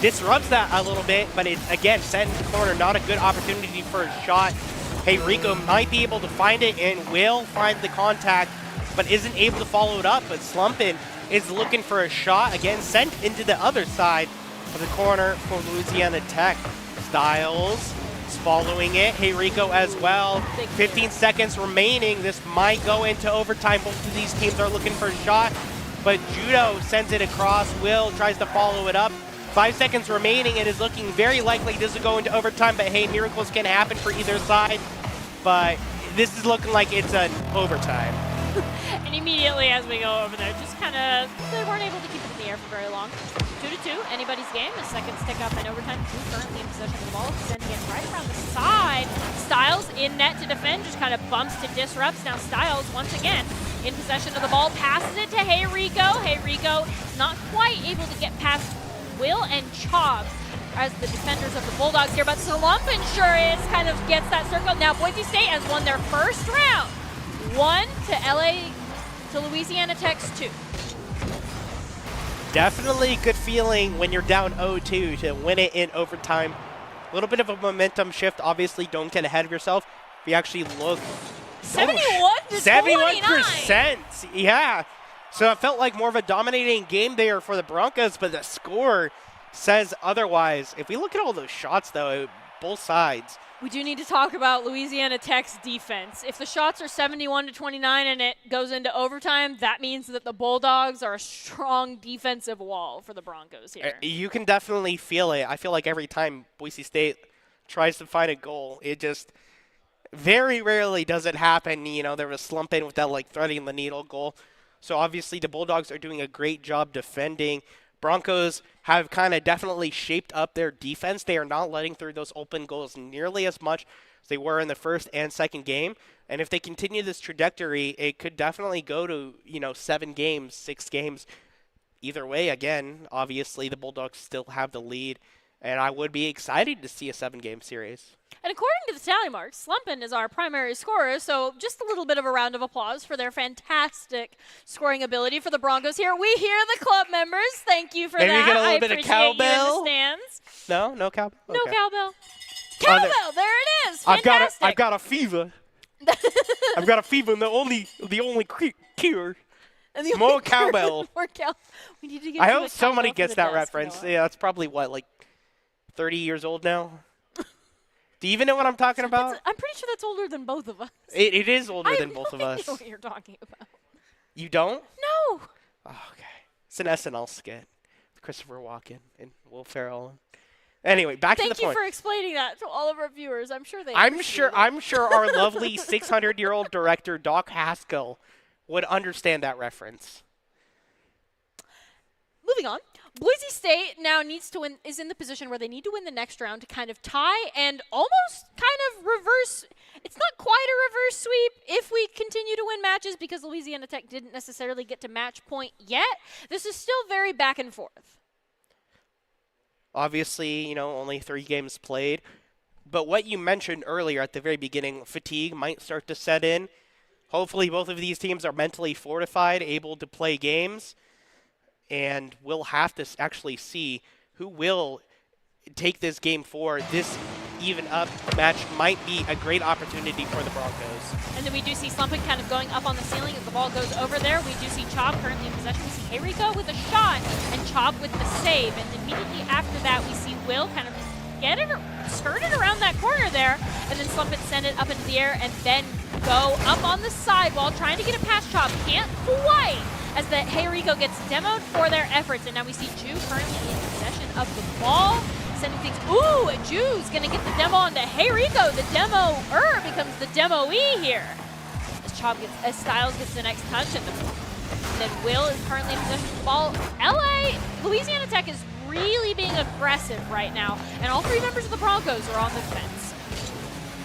disrupts that a little bit, but it's, again, sent into the corner. Not a good opportunity for a shot. Hey Rico might be able to find it and will find the contact, but isn't able to follow it up. But Slumpin is looking for a shot, again, sent into the other side of the corner for Louisiana Tech. Styles is following it. Hey Rico as well. 15 seconds remaining. This might go into overtime. Both of these teams are looking for a shot, but Judo sends it across. Will tries to follow it up. 5 seconds remaining. It is looking very likely this will go into overtime, but hey, miracles can happen for either side. But this is looking like it's an overtime.
And immediately as we go over there, just kind of, they weren't able to keep it in the air for very long. 2-2, anybody's game. The seconds tick up in overtime. Ju currently in possession of the ball, sending it right around the side. Styles in net to defend, just kind of bumps to disrupts. Now Styles, once again, in possession of the ball, passes it to Hey Rico. Hey Rico not quite able to get past Will and Chop as the defenders of the Bulldogs here, but Slumpin sure is, kind of gets that circle. Now Boise State has won their first round 1 to Louisiana Tech's 2.
Definitely good feeling when you're down 0-2 to win it in overtime. A little bit of a momentum shift. Obviously, don't get ahead of yourself. If you actually look.
71 to
71%. Yeah. So it felt like more of a dominating game there for the Broncos, but the score says otherwise. If we look at all those shots, though, both sides.
We do need to talk about Louisiana Tech's defense. If the shots are 71 to 29 and it goes into overtime, that means that the Bulldogs are a strong defensive wall for the Broncos here.
You can definitely feel it. I feel like every time Boise State tries to find a goal, it just very rarely does it happen. You know, there was a slump in with that, like, threading the needle goal. So obviously the Bulldogs are doing a great job defending. Broncos have kind of definitely shaped up their defense. They are not letting through those open goals nearly as much as they were in the first and second game. And if they continue this trajectory, it could definitely go to, 7 games, 6 games. Either way, again, obviously the Bulldogs still have the lead. And I would be excited to see a 7-game series.
And according to the tally marks, Slumpin is our primary scorer, so just a little bit of a round of applause for their fantastic scoring ability for the Broncos here. We hear the club members. Thank you for
Maybe
that.
we get a little
I
bit of
appreciate you in
cowbell?
the stands.
No cowbell?
No
Okay.
cowbell. Cowbell, there it is.
I've
Fantastic.
got a fever. I've got a fever, and the only cure.
And the
More
only
cowbell.
More we need to get
I
you
hope
a
somebody
cowbell for
gets
the
that
desk,
reference.
Noah.
Yeah, that's probably like 30 years old now. Do you even know what I'm talking about?
I'm pretty sure that's older than both of us.
It is older
I
than
have
both
no
of
idea
us.
what you're talking about.
You don't?
No.
Oh, okay. It's an SNL skit. Christopher Walken and Will Ferrell. Anyway, back to the
Thank you
point.
for explaining that to all of our viewers. I'm sure they
I'm
appreciate it.
sure our lovely 600-year-old director Doc Haskell would understand that reference.
Moving on. Boise State now is in the position where they need to win the next round to kind of tie and almost kind of reverse. It's not quite a reverse sweep if we continue to win matches because Louisiana Tech didn't necessarily get to match point yet. This is still very back and forth.
Obviously, only 3 games played. But what you mentioned earlier at the very beginning, fatigue might start to set in. Hopefully both of these teams are mentally fortified, able to play games. And we'll have to actually see who will take this game forward. This even-up match might be a great opportunity for the Broncos.
And then we do see Slumpin kind of going up on the ceiling as the ball goes over there. We do see Chop currently in possession. We see Hayrico with a shot and Chop with the save. And immediately after that, we see Will kind of skirt it around that corner there. And then Slumpin send it up into the air and then go up on the sidewall trying to get it past Chop. Can't quite. As the Hayrico gets demoed for their efforts. And now we see Ju currently in possession of the ball. Sending things. Ooh, Ju's going to get the demo onto Hayrico. The demo-er becomes the demo-e here. As Styles gets the next touch. And then Will is currently in possession of the ball. Louisiana Tech is really being aggressive right now. And all 3 members of the Broncos are on the defense.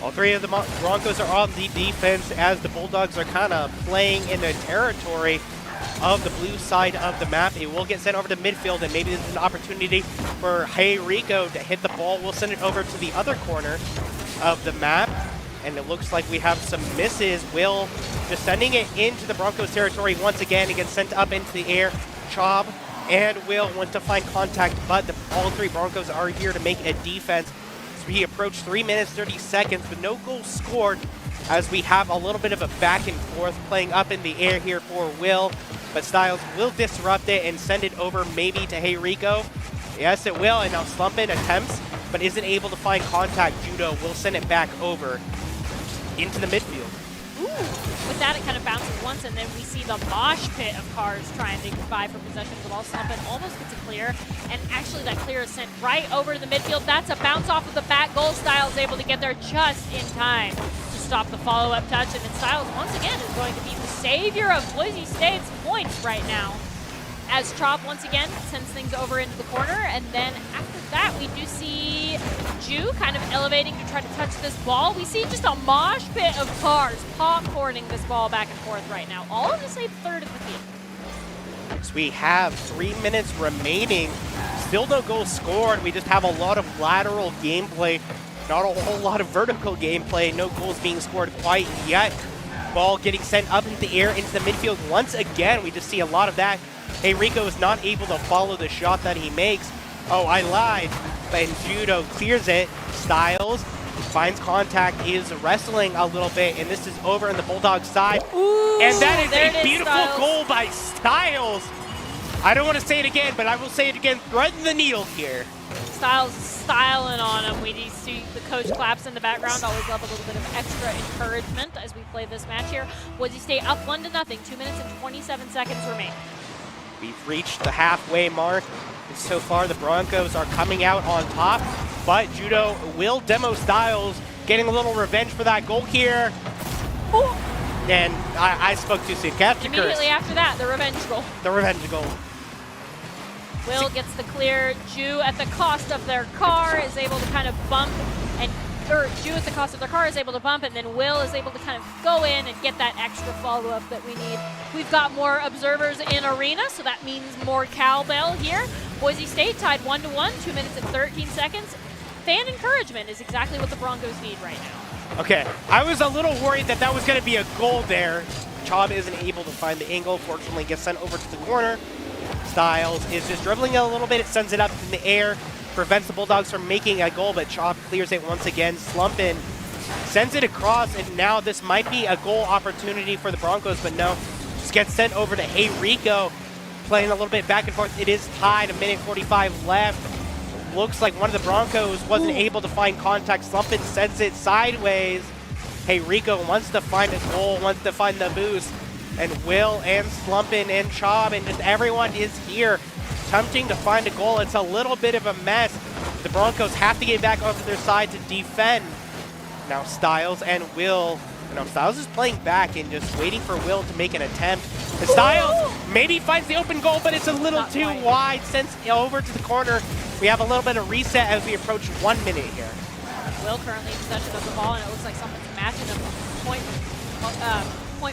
All 3 of the Broncos are on the defense as the Bulldogs are kind of playing in the territory of the blue side of the map. It will get sent over to midfield, and maybe this is an opportunity for Hayrico to hit the ball. We'll send it over to the other corner of the map, and it looks like we have some misses. Will just sending it into the Broncos territory once again. It gets sent up into the air. Chob and Will want to find contact, but all 3 Broncos are here to make a defense. As we approach 3 minutes, 30 seconds with no goals scored, as we have a little bit of a back and forth playing up in the air here for Will. But Styles will disrupt it and send it over maybe to Hayrico. Yes, it will, and now Slumpin attempts, but isn't able to find contact. Judo will send it back over into the midfield.
Ooh. With that, it kind of bounces once, and then we see the mosh pit of cars trying to vie for possession of the ball. Slumpin almost gets a clear, and actually that clear is sent right over to the midfield. That's a bounce off of the back goal. Styles able to get there just in time to stop the follow-up touch, and then Styles once again is going to be the savior of Boise State's points right now. As Chop once again sends things over into the corner, and then after that we do see Ju kind of elevating to try to touch this ball. We see just a mosh pit of cars popcorning this ball back and forth right now, all in the same third of the field.
So we have 3 minutes remaining. Still no goals scored. We just have a lot of lateral gameplay, not a whole lot of vertical gameplay. No goals being scored quite yet. Ball getting sent up into the air into the midfield once again. We just see a lot of that. Hey, Rico is not able to follow the shot that he makes. Oh, I lied. And Judo clears it. Styles finds contact, is wrestling a little bit, and this is over on the Bulldogs side.
Ooh,
and that is a
is,
beautiful
Styles.
goal by Styles. I don't want to say it again, but I will say it again. Threading the needle here.
Styles styling on him. We see the coach claps in the background. Always love a little bit of extra encouragement as we play this match here. Boise State up 1-0. 2 minutes and 27 seconds remain.
We've reached the halfway mark. And so far, the Broncos are coming out on top, but Judo will demo Styles, getting a little revenge for that goal here.
Ooh.
And I spoke too soon. Captain
Immediately
Curse.
after that, the revenge goal.
The revenge goal.
Will gets the clear. Ju at the cost of their car is able to kind of bump, or Ju at the cost of their car is able to bump, and then Will is able to kind of go in and get that extra follow-up that we need. We've got more observers in arena, so that means more cowbell here. Boise State tied 1-1, 2 minutes and 13 seconds. Fan encouragement is exactly what the Broncos need right now.
Okay, I was a little worried that that was going to be a goal there. Chaub isn't able to find the angle. Fortunately, gets sent over to the corner. Styles is just dribbling it a little bit. It sends it up in the air, prevents the Bulldogs from making a goal, but Chaub clears it once again. Slumpin sends it across, and now this might be a goal opportunity for the Broncos, but no. Just gets sent over to Hey Rico, playing a little bit back and forth. It is tied, 1:45 left. Looks like one of the Broncos wasn't able to find contact. Slumpin sends it sideways. Hey Rico wants to find a goal, wants to find the boost. And Will and Slumpin and Chaub and just everyone is here attempting to find a goal. It's a little bit of a mess. The Broncos have to get back over their side to defend. Now Styles and Will. No, Styles is playing back and just waiting for Will to make an attempt. And Styles maybe finds the open goal, but it's a little too wide. Sends it over to the corner. We have a little bit of reset as we approach 1 minute here.
Will currently in possession of the ball, and it looks like something's matching him point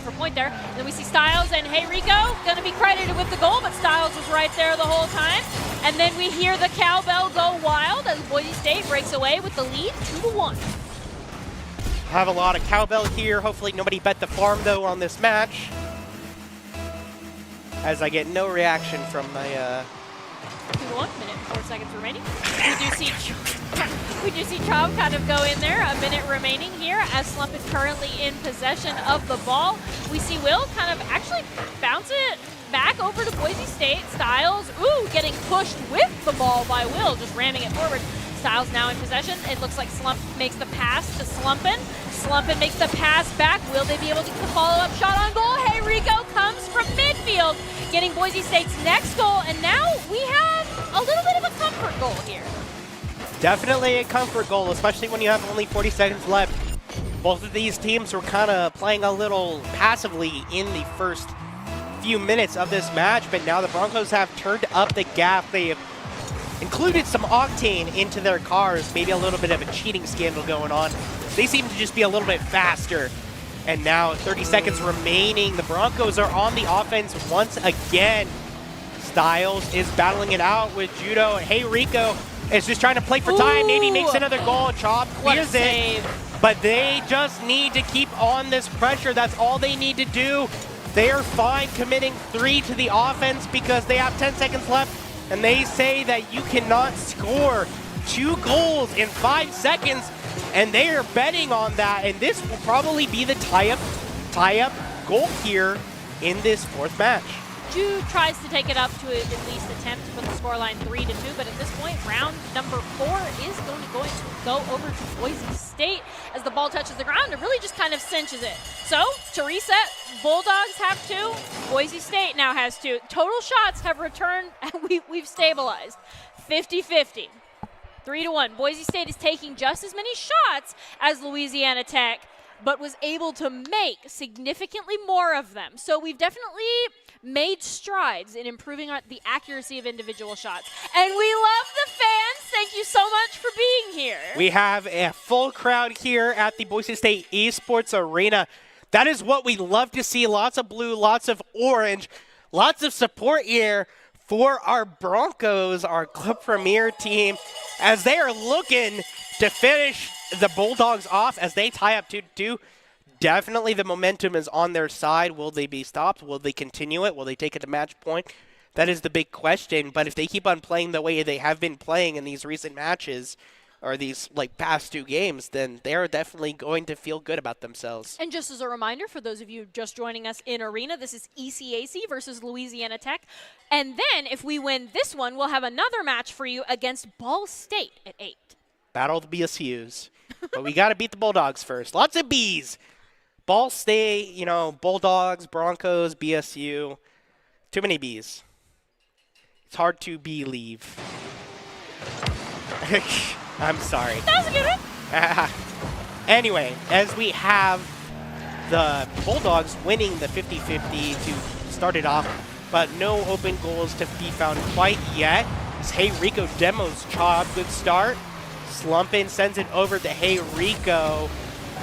for point there. And then we see Styles and Hey Rico going to be credited with the goal, but Styles was right there the whole time. And then we hear the cowbell go wild as Boise State breaks away with the lead 2-1.
Have a lot of cowbell here. Hopefully nobody bet the farm though on this match, as I get no reaction from my
2-1, minute and 4 seconds remaining. We do see Chaub kind of go in there, a minute remaining here as Slump is currently in possession of the ball. We see Will kind of actually bounce it back over to Boise State. Styles, getting pushed with the ball by Will, just ramming it forward. Styles now in possession. It looks like Slump makes the pass to Slumpin. Slumpin makes the pass back. Will they be able to get the follow-up shot on goal? Hey Rico comes from midfield, getting Boise State's next goal, and now we have a little bit of a comfort goal here.
Definitely a comfort goal, especially when you have only 40 seconds left. Both of these teams were kind of playing a little passively in the first few minutes of this match, but now the Broncos have turned up the gap. They have included some octane into their cars, maybe a little bit of a cheating scandal going on. They seem to just be a little bit faster. And now 30 seconds remaining. The Broncos are on the offense once again. Styles is battling it out with Judo. Hey Rico is just trying to play for time. Maybe makes another goal. Chaub clears it. But they just need to keep on this pressure. That's all they need to do. They are fine committing 3 to the offense because they have 10 seconds left. And they say that you cannot score 2 goals in 5 seconds. And they are betting on that. And this will probably be the tie-up goal here in this 4th match.
Ju tries to take it up to at least attempt to put the scoreline 3-2, but at this point, round number 4 is going to go over to Boise State as the ball touches the ground and really just kind of cinches it. So, to reset, Bulldogs have 2, Boise State now has 2. Total shots have returned, and we've stabilized. 50-50. 3-1. Boise State is taking just as many shots as Louisiana Tech, but was able to make significantly more of them. So we've definitely made strides in improving the accuracy of individual shots. And we love the fans. Thank you so much for being here.
We have a full crowd here at the Boise State Esports Arena. That is what we love to see. Lots of blue, lots of orange, lots of support here for our Broncos, our club premier team, as they are looking to finish the Bulldogs off as they tie up 2-2. definitely the momentum is on their side. Will they be stopped? Will they continue it? Will they take it to match point? That is the big question. But if they keep on playing the way they have been playing in these recent matches, or these like past 2 games, then they're definitely going to feel good about themselves.
And just as a reminder, for those of you just joining us in Arena, this is ECAC versus Louisiana Tech. And then if we win this one, we'll have another match for you against Ball State at 8.
Battle of the BSUs. But we got to beat the Bulldogs first. Lots of Bs. Ball State, you know, Bulldogs, Broncos, BSU. Too many Bs. It's hard to believe. I'm sorry.
That was a good one.
Anyway, as we have the Bulldogs winning the 50-50 to start it off, but no open goals to be found quite yet. As Hey Rico demos Chob, good start. Slumpin sends it over to Hey Rico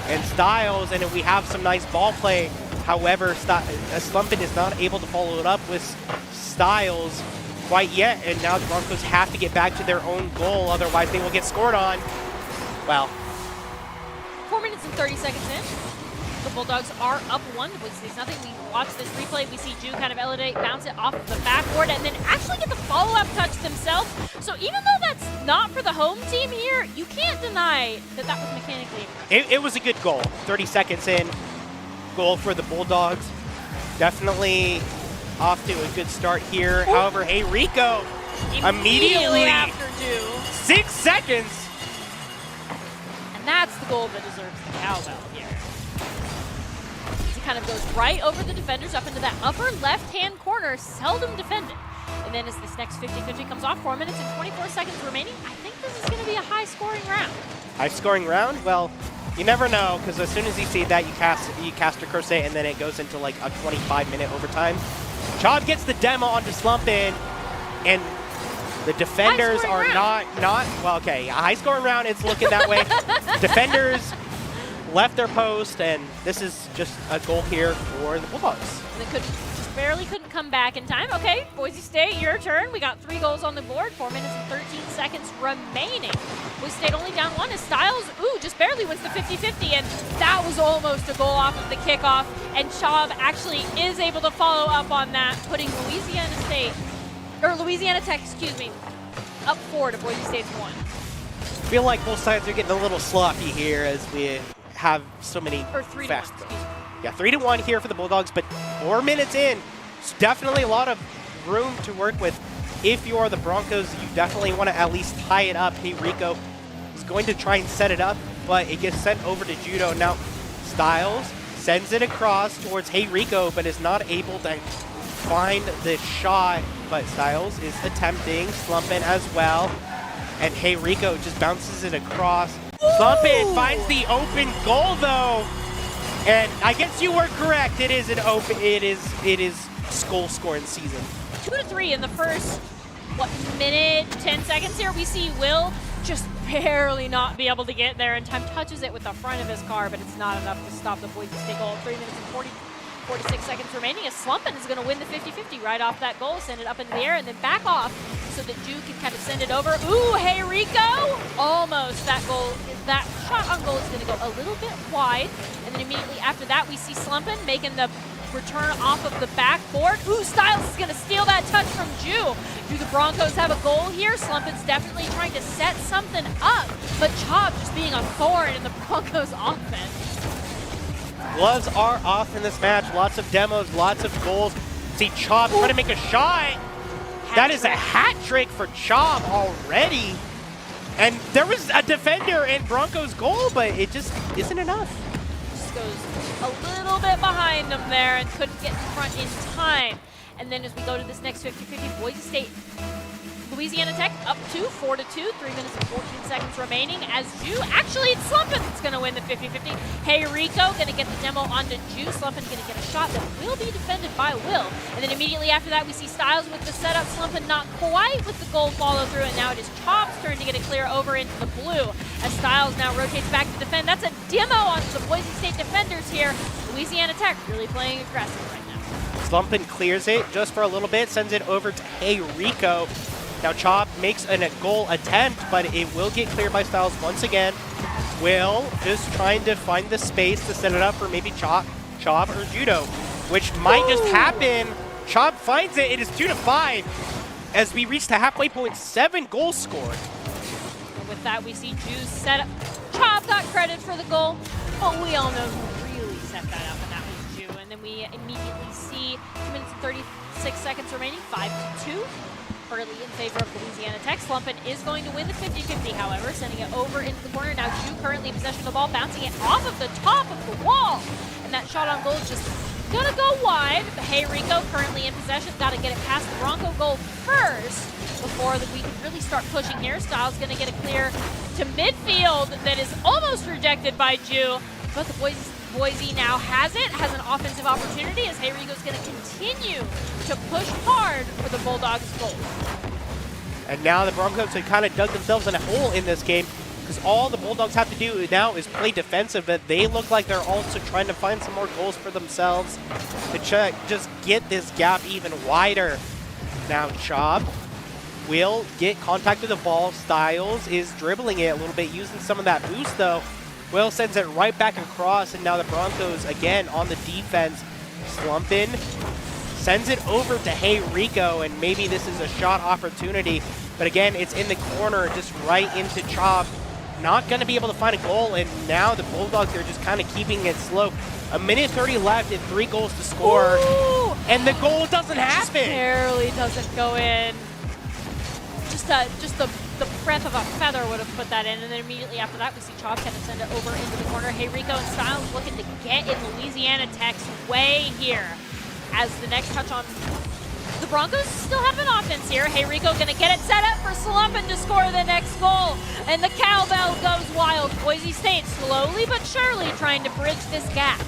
and Styles, and we have some nice ball play. However, Slumpin is not able to follow it up with Styles quite yet, and now the Broncos have to get back to their own goal, otherwise they will get scored on. Well,
4 minutes and 30 seconds in. The Bulldogs are up 1 to Boise State nothing. We watch this replay. We see Ju kind of elevate, bounce it off of the backboard, and then actually get the follow-up touch themselves. So even though that's not for the home team here, you can't deny that that was mechanically impressive.
it was a good goal. 30 seconds in, goal for the Bulldogs. Definitely off to a good start here. Ooh. However, Hey Rico immediately
after Ju.
6 seconds.
And that's the goal that deserves the cowbell here. He kind of goes right over the defenders up into that upper left-hand corner, seldom defended. And then as this next 50-50 comes off, 4 minutes and 24 seconds remaining, I think this is going to be a high-scoring round.
High-scoring round? Well, you never know, because as soon as you see that, you cast a crochet, and then it goes into like a 25-minute overtime. Chob gets the demo onto Slumpin, and the defenders are not well, okay, a high-scoring round, it's looking that way. Defenders left their post, and this is just a goal here for the Bulldogs.
They barely couldn't come back in time. Okay, Boise State, your turn. We got 3 goals on the board, 4 minutes and 13 seconds remaining. Boise State only down 1 as Styles, just barely wins the 50-50, and that was almost a goal off of the kickoff, and Chob actually is able to follow up on that, putting Louisiana Tech, up 4 to Boise State's 1.
I feel like both sides are getting a little sloppy here as we have so many fast goals. Yeah, 3-1 here for the Bulldogs, but 4 minutes in, it's definitely a lot of room to work with. If you are the Broncos, you definitely want to at least tie it up. Hey Rico is going to try and set it up, but it gets sent over to Judo. Now, Styles sends it across towards Hey Rico, but is not able to find the shot. But Styles is attempting, Slumpin as well, and Hey Rico just bounces it across. Slumpin finds the open goal though. And I guess you were correct. It is an open. It is goal scoring season.
2-3 in the first minute 10 seconds here. We see Will just barely not be able to get there in time. Touches it with the front of his car, but it's not enough to stop the Boise State goal. 3 minutes and 46 seconds remaining. As Slumpin is going to win the 50-50 right off that goal, send it up into the air, and then back off so that Ju can kind of send it over. Ooh, Hey Rico! Almost that goal. That shot on goal is going to go a little bit wide. And then immediately after that, we see Slumpin making the return off of the backboard. Ooh, Styles is going to steal that touch from Ju. Do the Broncos have a goal here? Slumpin's definitely trying to set something up, but Chob just being a thorn in the Broncos offense.
Gloves are off in this match. Lots of demos, lots of goals. See Chob trying to make a shot. That is a hat trick for Chob already. And there was a defender in Broncos' goal, but it just isn't enough.
Just goes a little bit behind them there and couldn't get in front in time. And then as we go to this next 50-50, Boise State, Louisiana Tech up 4-2, 3 minutes and 14 seconds remaining as Ju, actually it's Slumpin that's going to win the 50-50. Hey Rico going to get the demo onto Ju. Slumpin going to get a shot that will be defended by Will. And then immediately after that we see Styles with the setup. Slumpin not quite with the goal follow through, and now it is Chob's turn to get it clear over into the blue as Styles now rotates back to defend. That's a demo onto the Boise State defenders here. Louisiana Tech really playing aggressive right now.
Slumpin clears it just for a little bit, sends it over to Hey Rico. Now Chob makes a goal attempt, but it will get cleared by Styles once again. Will just trying to find the space to set it up for maybe Chop or Judo, which might just happen. Chop finds it. It is 2-5 as we reach the halfway point. 7 goals scored.
And with that, we see Juice set up. Chop got credit for the goal, but we all know who really set that up, and that was Ju. And then we immediately see 2 minutes and 36 seconds remaining, 5-2. Early in favor of Louisiana Tech. Slumpin is going to win the 50-50, however, sending it over into the corner. Now Ju currently in possession of the ball, bouncing it off of the top of the wall. And that shot on goal is just gonna go wide. But hey, Rico currently in possession. Got to get it past the Bronco goal first before we can really start pushing here. Styles gonna get it clear to midfield that is almost rejected by Ju. But the Boise now has an offensive opportunity as Hey Rico's going to continue to push hard for the Bulldogs' goal.
And now the Broncos have kind of dug themselves in a hole in this game because all the Bulldogs have to do now is play defensive, but they look like they're also trying to find some more goals for themselves to just get this gap even wider. Now Chop will get contact with the ball. Styles is dribbling it a little bit, using some of that boost though. Will sends it right back across, and now the Broncos again on the defense. Slumpin sends it over to Hey Rico, and maybe this is a shot opportunity. But again, it's in the corner, just right into Chop. Not going to be able to find a goal, and now the Bulldogs are just kind of keeping it slow. 1:30 left and 3 goals to score.
Ooh.
And the goal doesn't happen.
Just barely doesn't go in. Just the breath of a feather would have put that in, and then immediately after that we see Chop kind of send it over into the corner. Hey Rico and Styles looking to get in Louisiana Tech's way here as the next touch on the Broncos still have an offense here. Hey Rico gonna get it set up for Slumpin to score the next goal, and the cowbell goes wild. Boise State slowly but surely trying to bridge this gap.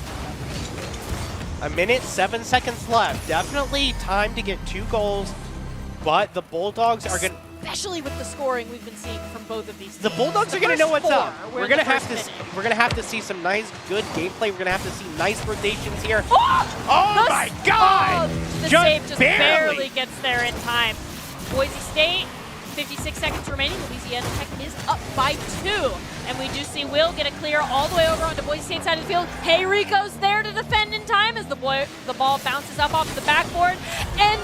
1:07 left. Definitely time to get 2 goals, but the Bulldogs are going to...
Especially with the scoring we've been seeing from both of these teams.
The Bulldogs are going to know what's up. We're going to have to see some nice, good gameplay. We're going to have to see nice rotations here. Oh my God!
The save just barely gets there in time. Boise State, 56 seconds remaining. Louisiana Tech is up by 2. And we do see Will get it clear all the way over onto Boise State's side of the field. Hey Rico's there to defend in time as the ball bounces up off the backboard. And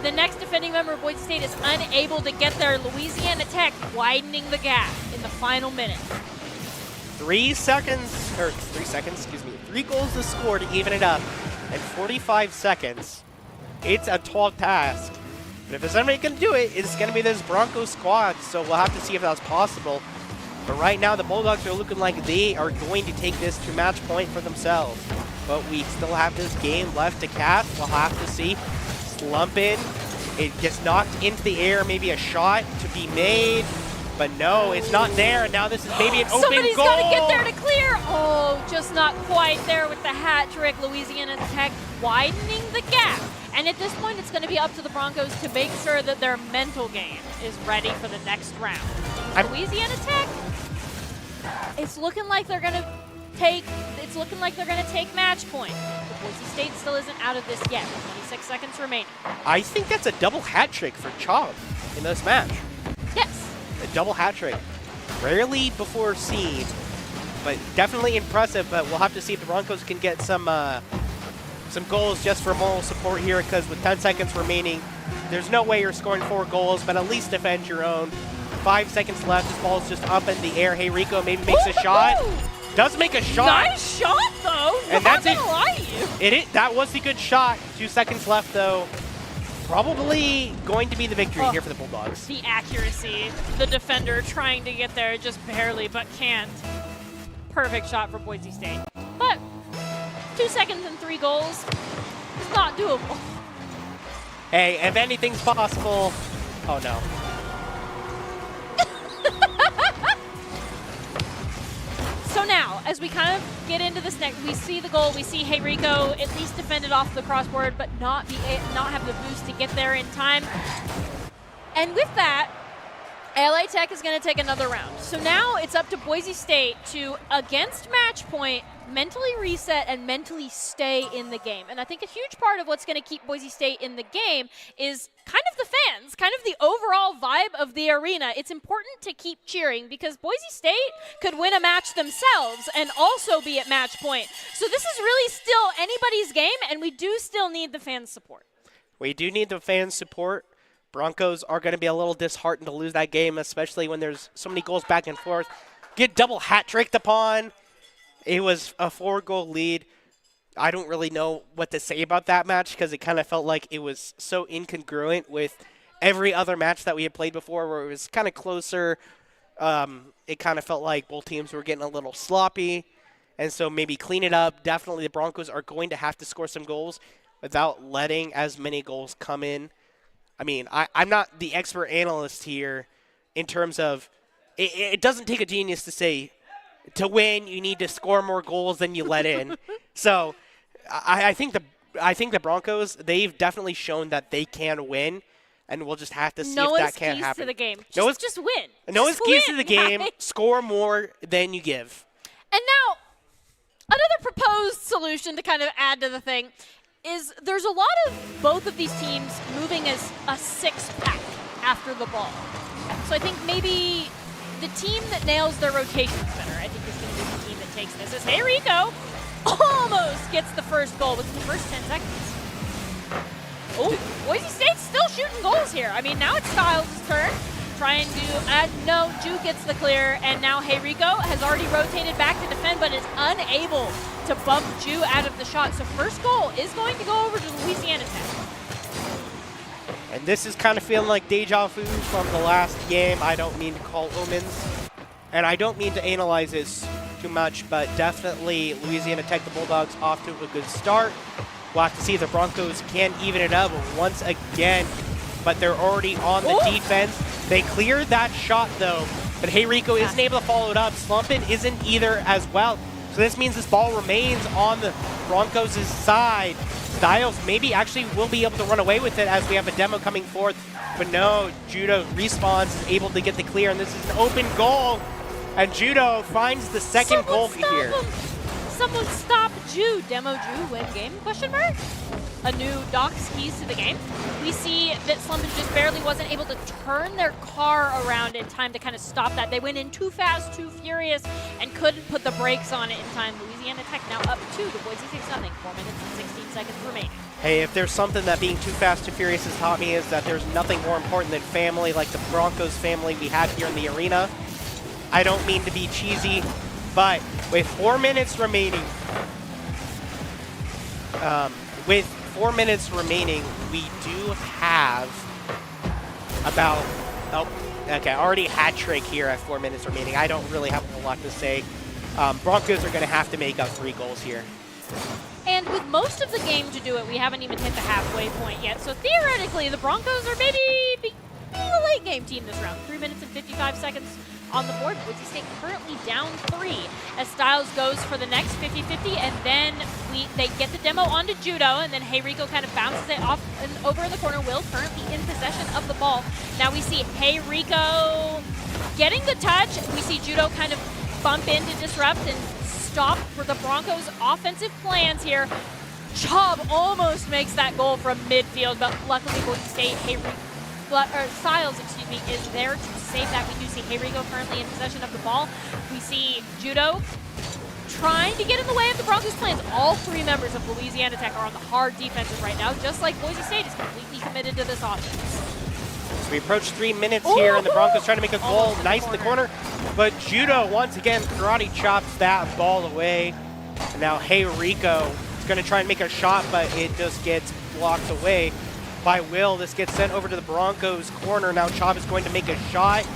the next defending member of Boise State is unable to get there. Louisiana Tech widening the gap in the final minute.
3 goals to score to even it up in 45 seconds. It's a tall task. But if there's anybody going to do it, it's going to be this Broncos squad. So we'll have to see if that's possible. But right now, the Bulldogs are looking like they are going to take this to match point for themselves. But we still have this game left to cap. We'll have to see. Slumpin. It gets knocked into the air. Maybe a shot to be made. But no, it's not there. And now this is maybe an open
Somebody's
goal.
Somebody's got to get there to clear. Oh, just not quite there with the hat trick. Louisiana Tech widening the gap. And at this point, it's going to be up to the Broncos to make sure that their mental game is ready for the next round. Louisiana Tech, it's looking like they're going to take. It's looking like they're going to take match point. But Boise State still isn't out of this yet. 26 seconds remaining.
I think that's a double hat trick for Chop in this match.
Yes.
A double hat trick. Rarely before seen, but definitely impressive. But we'll have to see if the Broncos can get some goals just for moral support here, because with 10 seconds remaining, there's no way you're scoring 4 goals, but at least defend your own. 5 seconds left. This ball's just up in the air. Hey Rico maybe makes a shot. Does make a shot.
Nice shot, though.
And that's it.
Not gonna lie to you.
That was the good shot. 2 seconds left, though. Probably going to be the victory here for the Bulldogs.
The accuracy. The defender trying to get there just barely, but can't. Perfect shot for Boise State. But 2 seconds and 3 goals is not doable.
Hey, if anything's possible. Oh, no.
So now, as we kind of get into this next, we see the goal. We see Hey Rico at least defend it off the crossboard, but not have the boost to get there in time. And with that, LA Tech is going to take another round. So now it's up to Boise State to, against match point, mentally reset and mentally stay in the game. And I think a huge part of what's going to keep Boise State in the game is kind of of the fans, kind of the overall vibe of the arena, it's important to keep cheering because Boise State could win a match themselves and also be at match point. So this is really still anybody's game, and we do still need the fans' support.
We do need the fans' support. Broncos are going to be a little disheartened to lose that game, especially when there's so many goals back and forth. Get double hat-tricked upon. It was a 4-goal lead. I don't really know what to say about that match because it kind of felt like it was so incongruent with every other match that we had played before where it was kind of closer. It kind of felt like both teams were getting a little sloppy, and so maybe clean it up. Definitely the Broncos are going to have to score some goals without letting as many goals come in. I mean, I'm not the expert analyst here in terms of it doesn't take a genius to say to win you need to score more goals than you let in. So I think the Broncos, they've definitely shown that they can win, and we'll just have to see if that can happen.
To the game. Just win.
No excuses to the game. Score more than you give.
And now, another proposed solution to kind of add to the thing is there's a lot of both of these teams moving as a six-pack after the ball. So I think maybe the team that nails their rotations better, I think is going to be the team that takes this. As Hey Rico almost gets the first goal within the first 10 seconds. Oh, Boise State's still shooting goals here. I mean, now it's Styles' turn. Trying to, no, Ju gets the clear, and now Hey Rico has already rotated back to defend, but is unable to bump Ju out of the shot. So first goal is going to go over to Louisiana Tech.
And this is kind of feeling like deja vu from the last game. I don't mean to call omens, and I don't mean to analyze this too much, but definitely Louisiana Tech, the Bulldogs, off to a good start. We'll have to see if the Broncos can even it up once again, but they're already on the defense. They cleared that shot, though, but Hey Rico isn't able to follow it up. Slumpin isn't either as well. So this means this ball remains on the Broncos' side. Styles maybe actually will be able to run away with it as we have a demo coming forth. But no, Judo respawns, is able to get the clear, and this is an open goal. And Judo finds the second goal here.
Someone stop Ju. Demo Ju win game, question mark? A new Doc's keys to the game. We see that Slumpin just barely wasn't able to turn their car around in time to kind of stop that. They went in too fast, too furious, and couldn't put the brakes on it in time. Louisiana Tech now up 2 to Boise 6-0. 4 minutes and 16 seconds remaining.
Hey, if there's something that being too fast, too furious has taught me is that there's nothing more important than family, like the Broncos family we have here in the arena. I don't mean to be cheesy, but with 4 minutes remaining, we do have about, already hat trick here at 4 minutes remaining. I don't really have a lot to say. Broncos are going to have to make up 3 goals here.
And with most of the game to do it, we haven't even hit the halfway point yet. So theoretically, the Broncos are maybe being a late game team this round. 3 minutes and 55 seconds on the board. Boise State currently down 3 as Styles goes for the next 50-50, and then they get the demo onto Judo, and then Hey Rico kind of bounces it off and over in the corner. Will currently in possession of the ball. Now we see Hey Rico getting the touch. We see Judo kind of bump in to disrupt and stop for the Broncos' offensive plans here. Chubb almost makes that goal from midfield, but luckily Boise State, Styles, is there to save that. We do see Hey Rico currently in possession of the ball. We see Judo trying to get in the way of the Broncos' plans. All 3 members of Louisiana Tech are on the hard defensive right now, just like Boise State is completely committed to this offense.
So we approach 3 minutes here, and the Broncos trying to make a goal. Nice in the corner, but Judo once again karate chops that ball away. And now Hey Rico is going to try and make a shot, but it just gets blocked away by Will. This gets sent over to the Broncos corner. Now Chop is going to make a shot.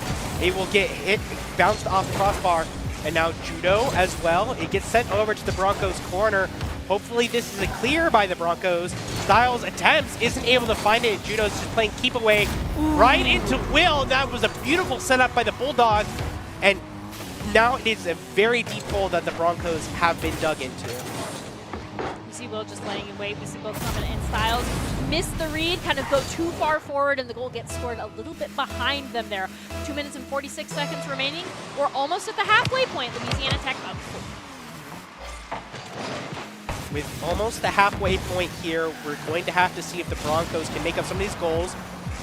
It will get hit, bounced off the crossbar. And now Judo as well. It gets sent over to the Broncos corner. Hopefully this is a clear by the Broncos. Styles attempts, isn't able to find it. Judo's just playing keep away right into Will. That was a beautiful setup by the Bulldogs. And now it is a very deep hole that the Broncos have been dug into.
We see Will just laying in wait. We see both Summit and Styles miss the read, kind of go too far forward, and the goal gets scored a little bit behind them there. 2 minutes and 46 seconds remaining. We're almost at the halfway point. Louisiana Tech up 4.
With almost the halfway point here, we're going to have to see if the Broncos can make up some of these goals.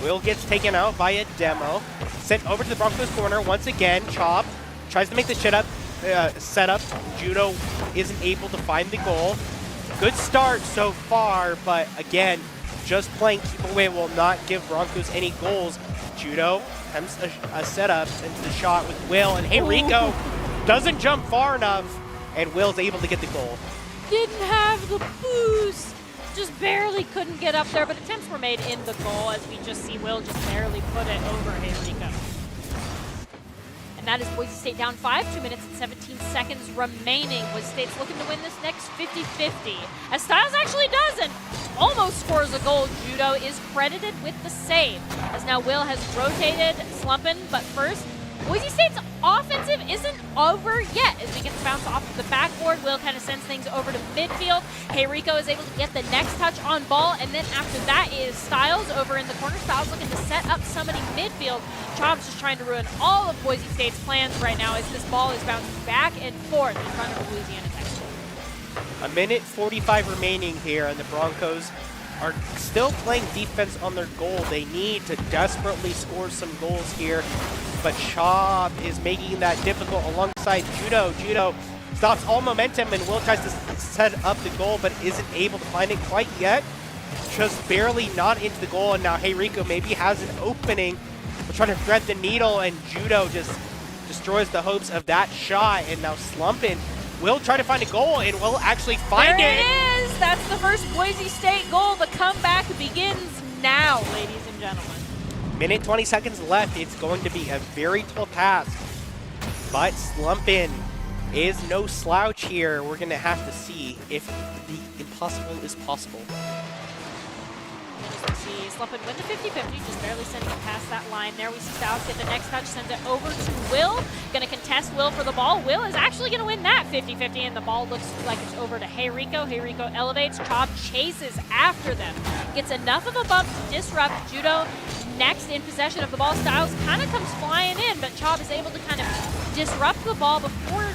Will gets taken out by a demo. Sent over to the Broncos corner once again. Chop tries to make the setup. Judo isn't able to find the goal. Good start so far, but again, just playing keep away will not give Broncos any goals. Judo attempts a setup into the shot with Will, and hey, Rico doesn't jump far enough, and Will's able to get the goal.
Didn't have the boost. Just barely couldn't get up there, but attempts were made in the goal, as we just see Will just barely put it over Hey Rico. And that is Boise State down 5, 2 minutes and 17 seconds remaining. Boise State's looking to win this next 50-50. As Styles actually doesn't. Almost scores a goal. Judo is credited with the save. As now Will has rotated, slumping, but first, Boise State's offensive isn't over yet. As we get the bounce off of the backboard, Will kind of sends things over to midfield. Hey Rico is able to get the next touch on ball, and then after that is Styles over in the corner. Styles looking to set up somebody midfield. Chob's just trying to ruin all of Boise State's plans right now as this ball is bouncing back and forth in front of Louisiana Tech.
A minute 45 remaining here, and the Broncos are still playing defense on their goal. They need to desperately score some goals here, but Chob is making that difficult alongside Judo. Judo stops all momentum, and Will tries to set up the goal, but isn't able to find it quite yet. Just barely not into the goal, and now Hey Rico maybe has an opening. We're trying to thread the needle, and Judo just destroys the hopes of that shot, and now Slumpin will try to find a goal, and will actually find it.
There it is! That's the first Boise State goal. The comeback begins now, ladies and gentlemen.
Minute 20 seconds left. It's going to be a very tough task, but Slumpin is no slouch here. We're going to have to see if the impossible is possible.
As we see Slumpin win the 50-50, just barely sending it past that line there. We see Styles get the next touch, sends it over to Will. Going to contest Will for the ball. Will is actually going to win that 50-50, and the ball looks like it's over to Hey Rico. Hey Rico elevates. Chob chases after them. Gets enough of a bump to disrupt. Judo next in possession of the ball. Styles kind of comes flying in, but Chob is able to kind of disrupt the ball before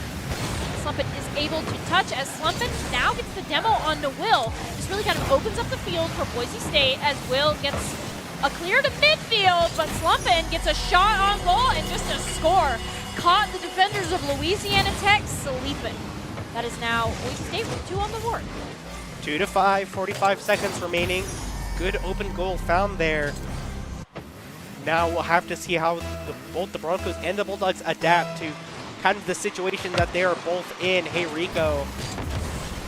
Slumpin is able to touch, as Slumpin now gets the demo onto Will. This really kind of opens up the field for Boise State as Will gets a clear to midfield, but Slumpin gets a shot on goal and just a score. Caught the defenders of Louisiana Tech sleeping. That is now Boise State with 2 on the board.
2-5, 45 seconds remaining. Good open goal found there. Now we'll have to see how both the Broncos and the Bulldogs adapt to kind of the situation that they are both in. Hey Rico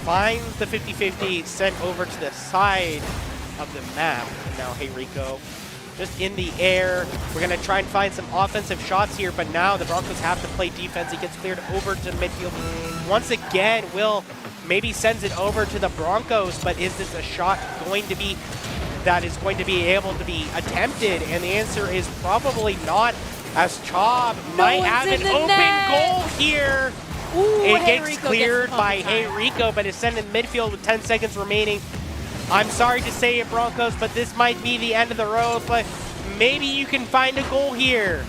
finds the 50-50, sent over to the side of the map. And now Hey Rico just in the air. We're going to try and find some offensive shots here, but now the Broncos have to play defense. It gets cleared over to midfield. Once again, Will maybe sends it over to the Broncos, but is this a shot going to be that is going to be able to be attempted? And the answer is probably not, as Chob might have an open goal here.
Ooh,
it gets cleared by Hey Rico, but is sent in midfield with 10 seconds remaining. I'm sorry to say it, Broncos, but this might be the end of the road, but maybe you can find a goal here.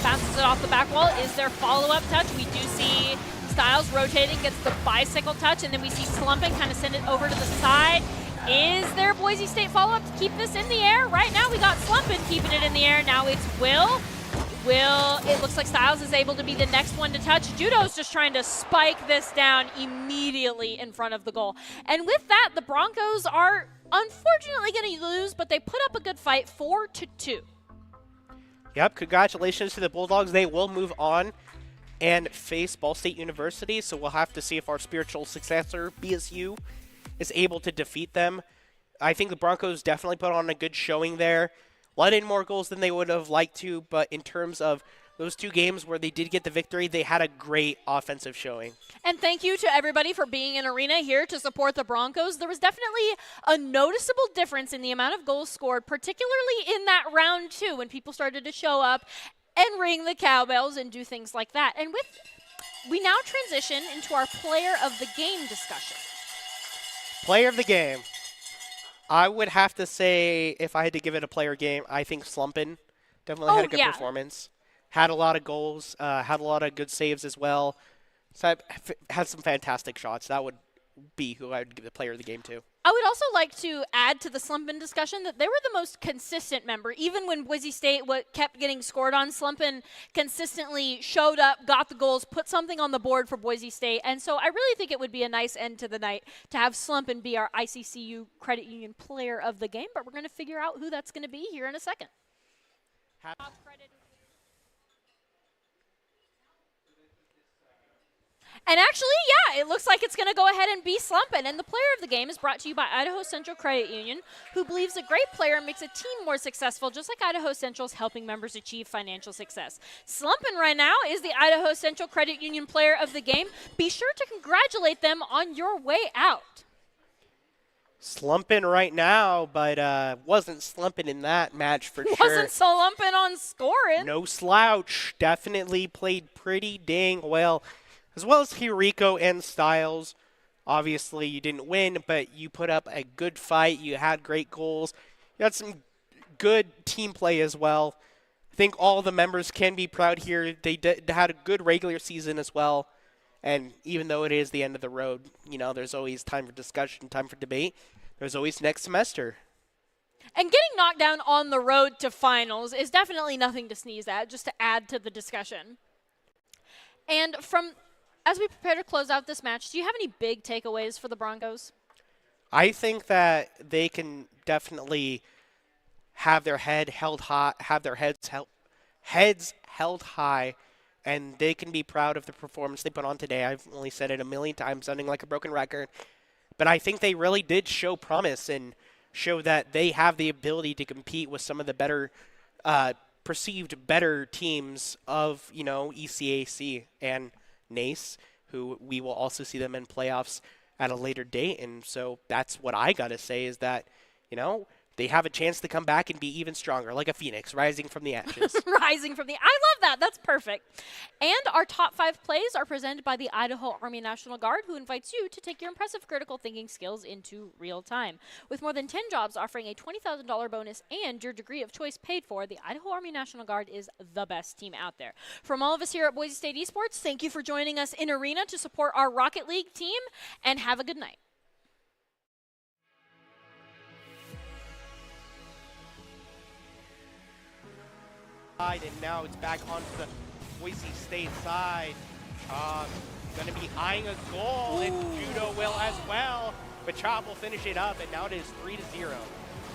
Bounces it off the back wall. Is there follow-up touch? We do see Styles rotating, gets the bicycle touch, and then we see Slumping kind of send it over to the side. Is there Boise State follow-up to keep this in the air? Right now we got Slumpin keeping it in the air. Now it's Will. It looks like Styles is able to be the next one to touch. Judo's just trying to spike this down immediately in front of the goal. And with that, the Broncos are unfortunately going to lose, but they put up a good fight, 4-2.
Yep, congratulations to the Bulldogs. They will move on and face Ball State University, so we'll have to see if our spiritual successor, BSU, is able to defeat them. I think the Broncos definitely put on a good showing there. Let in more goals than they would have liked to, but in terms of those 2 games where they did get the victory, they had a great offensive showing.
And thank you to everybody for being in arena here to support the Broncos. There was definitely a noticeable difference in the amount of goals scored, particularly in that round 2 when people started to show up and ring the cowbells and do things like that. And we now transition into our player of the game discussion.
Player of the game. I would have to say, if I had to give it a player game, I think Slumpin definitely had a good performance. Had a lot of goals, had a lot of good saves as well. So had some fantastic shots. That would be who I would give the player of the game to.
I would also like to add to the Slumpin discussion that they were the most consistent member. Even when Boise State kept getting scored on, Slumpin consistently showed up, got the goals, put something on the board for Boise State. And so I really think it would be a nice end to the night to have Slumpin be our ICCU Credit Union Player of the Game. But we're going to figure out who that's going to be here in a second. And actually, yeah, it looks like it's going to go ahead and be Slumpin. And the player of the game is brought to you by Idaho Central Credit Union, who believes a great player makes a team more successful, just like Idaho Central's helping members achieve financial success. Slumpin right now is the Idaho Central Credit Union player of the game. Be sure to congratulate them on your way out.
Slumping right now, but wasn't slumping in that match for sure.
Wasn't slumping on scoring.
No slouch. Definitely played pretty dang well. As well as Hiriko and Styles. Obviously, you didn't win, but you put up a good fight. You had great goals. You had some good team play as well. I think all the members can be proud here. They had a good regular season as well. And even though it is the end of the road, you know, there's always time for discussion, time for debate. There's always next semester.
And getting knocked down on the road to finals is definitely nothing to sneeze at, just to add to the discussion. And as we prepare to close out this match, do you have any big takeaways for the Broncos?
I think that they can definitely have their head held high, have their heads held high, and they can be proud of the performance they put on today. I've only said it a million times, sounding like a broken record. But I think they really did show promise and show that they have the ability to compete with some of the better, perceived better teams of, you know, ECAC and NACE, who we will also see them in playoffs at a later date. And so that's what I got to say is that, you know, they have a chance to come back and be even stronger, like a phoenix rising from the ashes.
Rising from the... I love that. That's perfect. And our top 5 plays are presented by the Idaho Army National Guard, who invites you to take your impressive critical thinking skills into real time. With more than 10 jobs offering a $20,000 bonus and your degree of choice paid for, the Idaho Army National Guard is the best team out there. From all of us here at Boise State Esports, thank you for joining us in Arena to support our Rocket League team, and have a good night.
And now it's back onto the Boise State side. Going to be eyeing a goal, and Judo will as well. But Chop will finish it up, and now it is 3-0.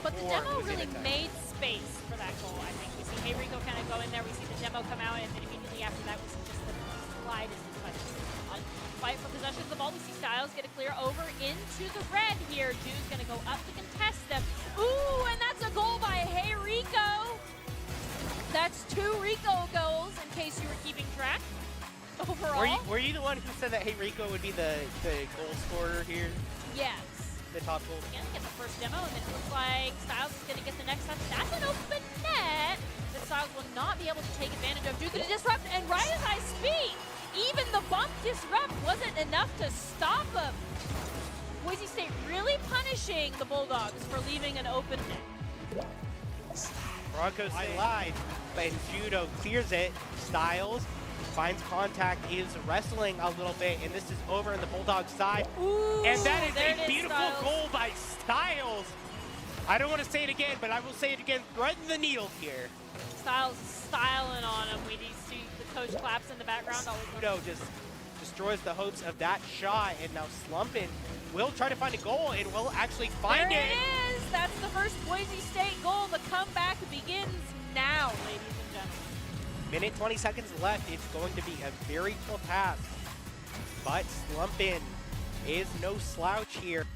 But the demo really made space for that goal, I think. We see Rico kind of go in there. We see the demo come out, and then immediately after that, we see just the slightest touch. Fight for possession of the ball. We see Styles get a clear over into the red here. Jude's going to go up to contest them. Ooh, and that's a goal by Hey Rico. That's 2 Rico goals, in case you were keeping track. Overall.
Were you the one who said that Hey Rico would be the goal scorer here?
Yes.
The top goal?
Gonna get the first demo, and then it looks like Styles is gonna get the next touch. That's an open net that Styles will not be able to take advantage of due to the disrupt. And right as I speak, even the bump disrupt wasn't enough to stop him. Boise State really punishing the Bulldogs for leaving an open net.
Broncos I lied, but Judo clears it. Styles finds contact, is wrestling a little bit, and this is over on the Bulldog side.
Ooh,
and that is a beautiful
Styles.
goal by Styles. I don't want to say it again, but I will say it again, threading the needle here.
Styles styling on him. We see the coach claps in the background.
Judo just destroys the hopes of that shot, and now Slumpin will try to find a goal and will actually find
there
it.
It is. That's the first Boise State goal. The comeback begins now, ladies and gentlemen.
Minute 20 seconds left. It's going to be a very tough task, but Slumpin is no slouch here.